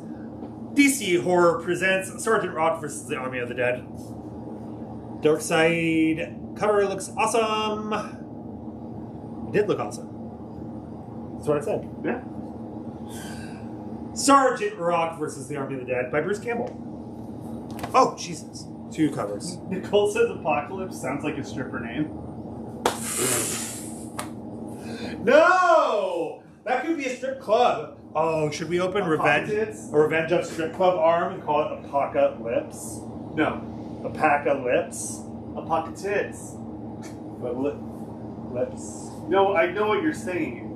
DC Horror presents Sergeant Rock versus the Army of the Dead. Dark Side cover looks awesome. It did look awesome. That's what I said. Yeah. Sergeant Rock versus the Army of the Dead by Bruce Campbell. Oh, Jesus. 2 covers. Nicole says Apocalypse sounds like a stripper name. No! That could be a strip club. Oh, should we open Apocalypse? a Revenge of Strip Club arm and call it Apocalypse? No. Apocalypse? Apocalypse. But lips. No, I know what you're saying.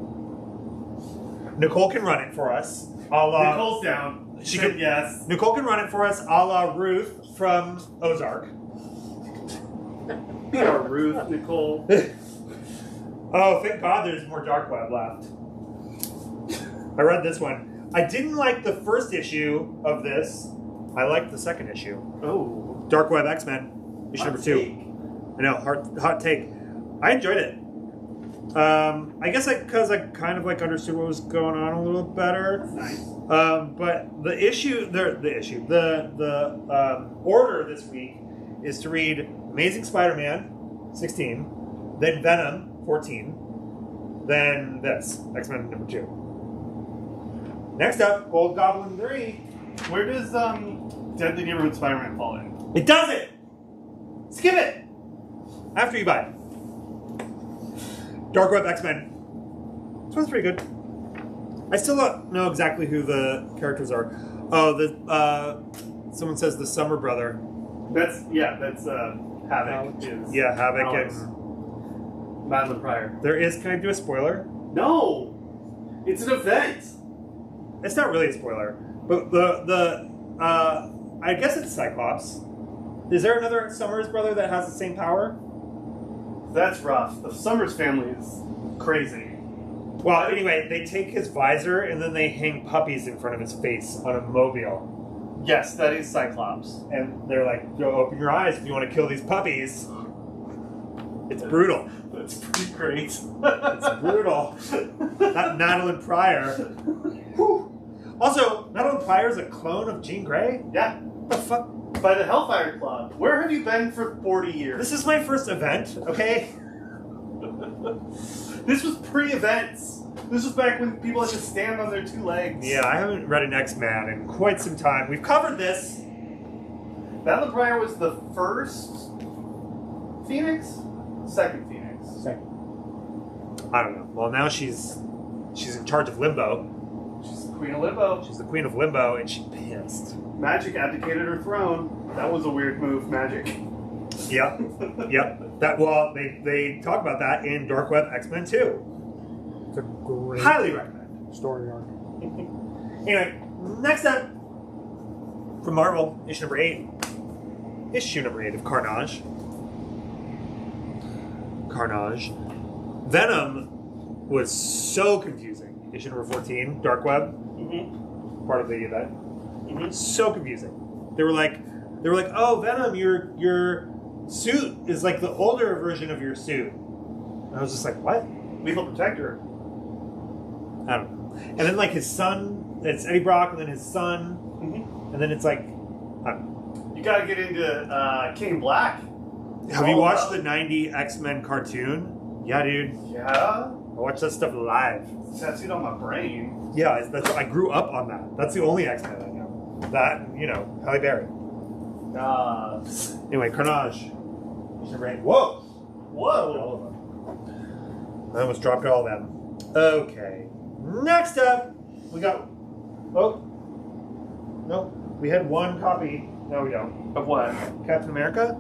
Nicole can run it for us. Nicole's down. She Said could- yes. Nicole can run it for us, a la Ruth from Ozark. Be our Ruth, Nicole. Oh, thank God there's more Dark Web left. I read this one. I didn't like the first issue of this. I liked the second issue. Oh. Dark Web X-Men, issue number 2. Take. I know, hot take. I enjoyed it. I guess because I kind of like understood what was going on a little better. Nice. But the order this week is to read Amazing Spider-Man 16, then Venom 14, then this X-Men number 2. Next up, Gold Goblin 3. Where does Deadly Neighborhood Spider-Man fall in? It does it. Skip it after you buy it. Dark Web X-Men. This one's pretty good. I still don't know exactly who the characters are. Oh, someone says the Summer Brother. That's Havoc. Is Yeah, Havoc Alex. and Madeline Pryor. there is. Can I do a spoiler? No! It's an event! It's not really a spoiler, but I guess it's Cyclops. Is there another Summers brother that has the same power? That's rough. The Summers family is crazy. Well, anyway, they take his visor and then they hang puppies in front of his face on a mobile. Yes, that is Cyclops. And they're like, "Go open your eyes if you want to kill these puppies." It's brutal. That's pretty great. It's brutal. Not Madeline Pryor. Whew. Also, Madeline Pryor's a clone of Jean Grey? Yeah, What the fuck? by the Hellfire Club. Where have you been for 40 years? This is my first event, okay? This was pre-events. This was back when people had to stand on their two legs. Yeah, I haven't read an X-Man in quite some time. We've covered this. Battle of Briar was the first Phoenix? Second Phoenix. Second. I don't know. Well, now she's in charge of Limbo. She's the Queen of Limbo. She's the Queen of Limbo, and she's pissed. Magic abdicated her throne. That was a weird move, Magic. Yep. Yep. They talk about that in Dark Web X-Men 2. It's a great Highly recommend. story arc. Anyway, next up from Marvel, issue number 8. Issue number 8 of Carnage. Venom was so confusing. Issue number 14, Dark Web, part of the event. So confusing. They were like, oh, Venom, your suit is like the older version of your suit. And I was just like, what? Lethal Protector. I don't know. And then like his son, it's Eddie Brock, and then his son, and then it's like, I don't know. You gotta get into King Black. Have you watched the 90 X-Men cartoon? Yeah, dude. Yeah? I watched that stuff live. It's tattooed on my brain. Yeah, I grew up on that. That's the only X-Men I know. That, Halle Berry. Anyway, Carnage. Whoa! Whoa! I almost dropped all of them. Okay. Next up, we got... Oh. Nope. We had one copy. No, we don't. Of what? Captain America?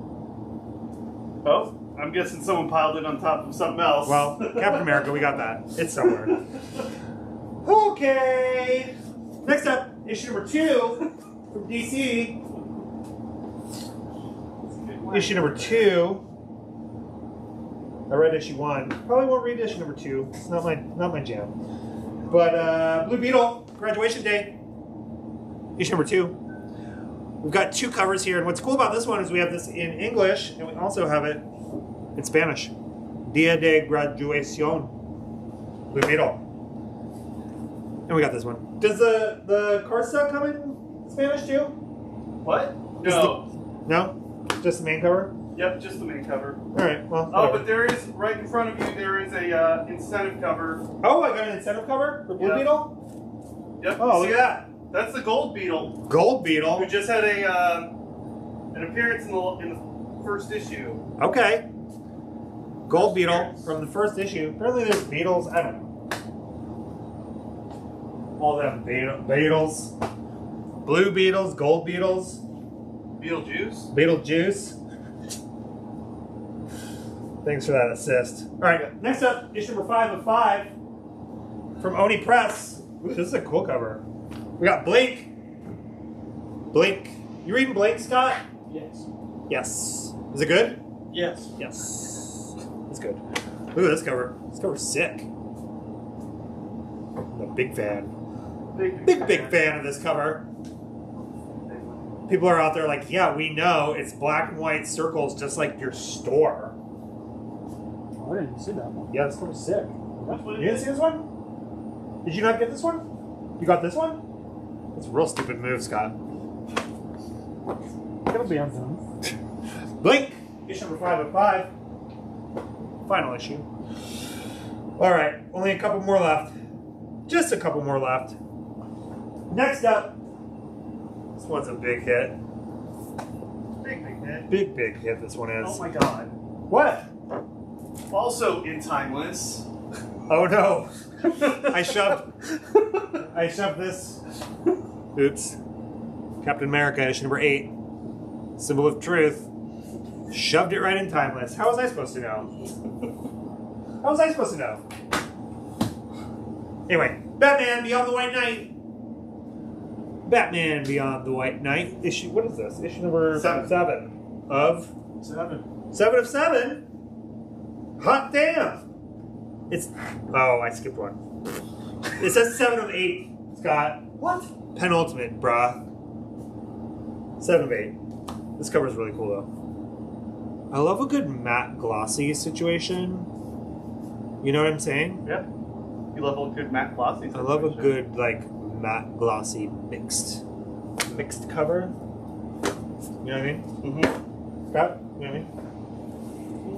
Oh, I'm guessing someone piled it on top of something else. Well, Captain America, we got that. It's somewhere. Okay. Next up, issue number 2 from DC. Issue number 2. I read issue 1. Probably won't read issue number 2. It's not my jam. But Blue Beetle, graduation day. Issue number 2. We've got 2 covers here, and what's cool about this one is we have this in English, and we also have it in Spanish. Dia de Graduación. Blue Beetle. And we got this one. Does the cardstock come in Spanish too? What? No. No? Just the main cover? Yep, just the main cover. Alright, well. Oh, but there is, right in front of you, there is a incentive cover. Oh, I got an incentive cover for Blue Yep. Beetle? Yep. Oh, look at that. That's the Gold Beetle, Gold who Beetle. just had an appearance in the first issue. Okay. Gold Beetle from the first issue. Apparently there's beetles. I don't know. All them beetles. Blue beetles, gold beetles. Beetlejuice? Beetlejuice. Thanks for that assist. Alright, next up, issue number 5 of 5 from Oni Press. Ooh, this is a cool cover. We got Blink. Blink. You reading Blink, Scott? Yes. Yes. Is it good? Yes. Yes. It's good. Look at this cover. This cover's sick. I'm a big fan. Big fan of this cover. People are out there like, yeah, we know it's black and white circles just like your store. Oh, I didn't see that one. Yeah, this cover's sick. Which one You didn't is see it? this one? Did you not get this one? You got this one? That's a real stupid move, Scott. It'll be on Zoom. Blink! Issue number 5 of 5. Final issue. Alright, only a couple more left. Just a couple more left. Next up. This one's a big hit. Big hit. Big hit this one is. Oh my god. What? Also in Timeless. Oh no. I shoved this. Oops. Captain America, issue number 8. Symbol of Truth. Shoved it right in Timeless. How was I supposed to know? How was I supposed to know? Anyway, Batman Beyond the White Knight. Batman Beyond the White Knight. Issue, what is this? Issue number 7 of 7. 7 of 7? Hot damn! It's, oh, I skipped one. It says 7 of 8, Scott. What? Penultimate, brah. 7 of 8. This cover's really cool, though. I love a good matte glossy situation. You know what I'm saying? Yep. You love a good matte glossy. I love a good, like, matte glossy mixed cover. You know what I mean? Mm-hmm. Scott? You know what I mean?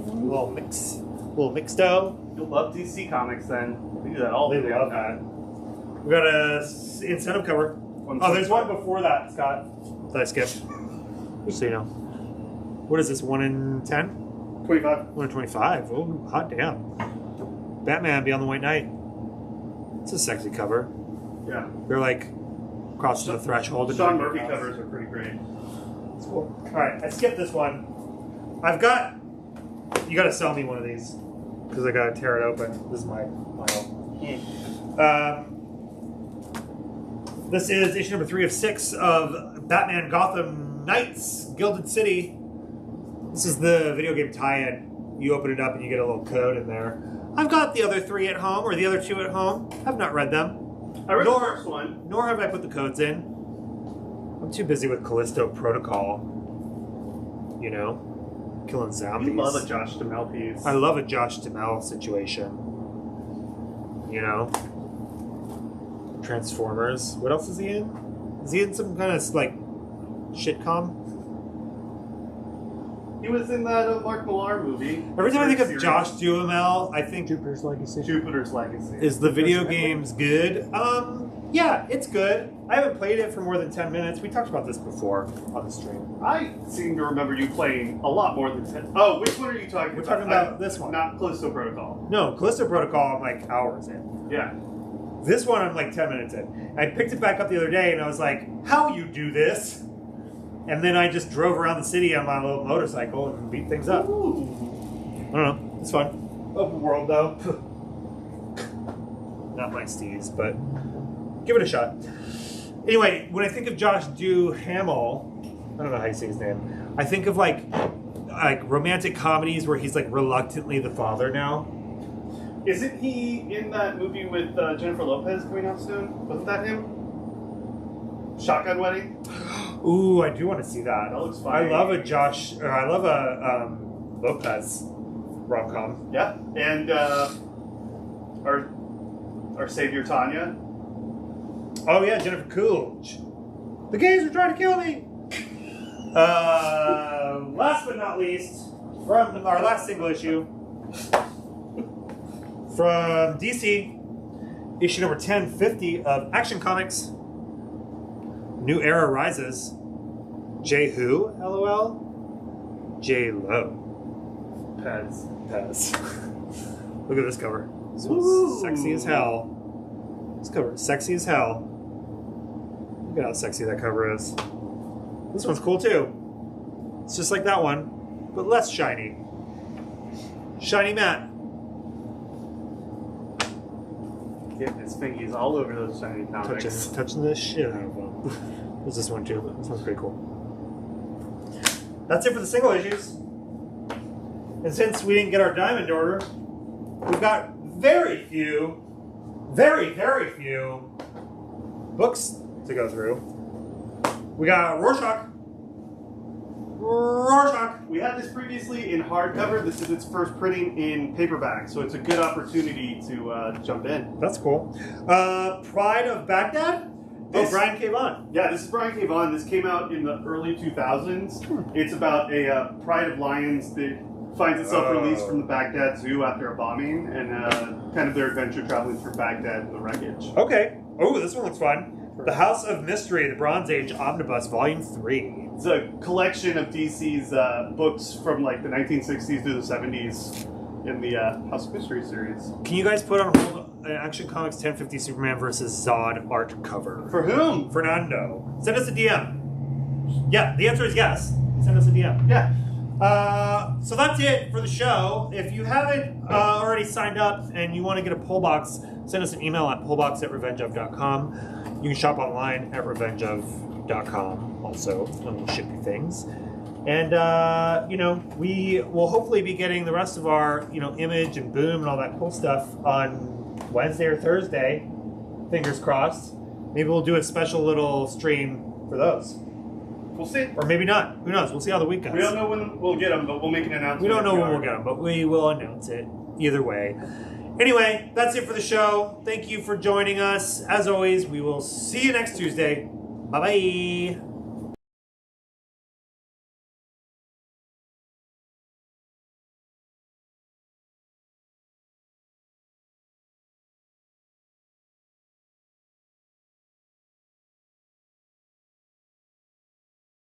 A little mix. Little mixto. You'll love DC Comics then. We do that all They the love time. that. We got a incentive cover. Oh, there's one before that, Scott, that I skipped. Just so you know. What is this, 1 in 10? 25. 1 in 25. Oh, hot damn. Batman Beyond the White Knight. It's a sexy cover. Yeah. They're like crossing the threshold. Sean Murphy covers are pretty great. It's cool. Alright, I skipped this one. You gotta sell me one of these. Because I gotta tear it open. This is my pile. This is issue number 3 of 6 of Batman Gotham Knights, Gilded City. This is the video game tie-in. You open it up and you get a little code in there. I've got the other 3 at home, or the other 2 at home. I've not read them. I read the first one. Nor have I put the codes in. I'm too busy with Callisto Protocol. You know? Killing zombies. You love a Josh Duhamel piece. I love a Josh Duhamel situation. You know? Transformers. What else is he in? Is he in some kind of, like, shitcom? He was in that Mark Millar movie. Every time I think of Josh Duhamel, I think Jupiter's Legacy. Jupiter's Legacy. Is the video games good? Yeah, it's good. I haven't played it for more than 10 minutes. We talked about this before on the stream. I seem to remember you playing a lot more than 10. Oh, which one are you talking about? We're talking about this one. Not Callisto Protocol. No, Callisto Protocol, I'm like hours in. Yeah. This one, I'm like 10 minutes in. I picked it back up the other day and I was like, how you do this? And then I just drove around the city on my little motorcycle and beat things up. Ooh. I don't know. It's fun. Open world, though. Not my steez, but give it a shot. Anyway, when I think of Josh Duhamel, I don't know how you say his name. I think of like romantic comedies where he's like reluctantly the father now. Isn't he in that movie with Jennifer Lopez coming out soon? Wasn't that him? Shotgun Wedding? Ooh, I do want to see that. That looks funny. I love a Lopez rom-com. Yeah. And our savior Tanya. Oh yeah, Jennifer Coolidge. The gays are trying to kill me. Last but not least, from our last single issue, from DC, issue number 1050 of Action Comics. New Era Rises. J who? LOL. J Lo. Pez. Look at this cover. This one's Ooh. sexy as hell. This cover is sexy as hell. Look at how sexy that cover is. This one's cool too. It's just like that one, but less shiny. Shiny matte. Getting his fingies all over those shiny comics. Touching the shit out of them. There's this one too. This one's pretty cool. That's it for the single issues. And since we didn't get our diamond order, we've got very few books to go through. We got Rorschach. We had this previously in hardcover. This is its first printing in paperback, so it's a good opportunity to jump in. That's cool. Pride of Baghdad? Brian K. Vaughan. Yeah, this is Brian K. Vaughan. This came out in the early 2000s. It's about a pride of lions that finds itself released from the Baghdad Zoo after a bombing, and kind of their adventure traveling through Baghdad and the wreckage. Okay. Oh, this one looks fun. The House of Mystery, the Bronze Age Omnibus, Volume 3. It's a collection of DC's books from like the 1960s through the 70s in the House of Mystery series. Can you guys put on hold Action Comics 1050 Superman versus Zod art cover? For whom? Fernando. Send us a DM. Yeah, the answer is yes. Send us a DM. Yeah. So that's it for the show. If you haven't already signed up and you want to get a pull box, send us an email at pullbox@revengeof.com. You can shop online at revengeof.com also, and we'll ship you things. And, we will hopefully be getting the rest of our, Image and Boom and all that cool stuff on Wednesday or Thursday. Fingers crossed. Maybe we'll do a special little stream for those. We'll see. Or maybe not. Who knows? We'll see how the week goes. We don't know when we'll get them, but we'll make an announcement. We don't know when we'll get them, but we will announce it either way. Anyway, that's it for the show. Thank you for joining us. As always, we will see you next Tuesday. Bye-bye.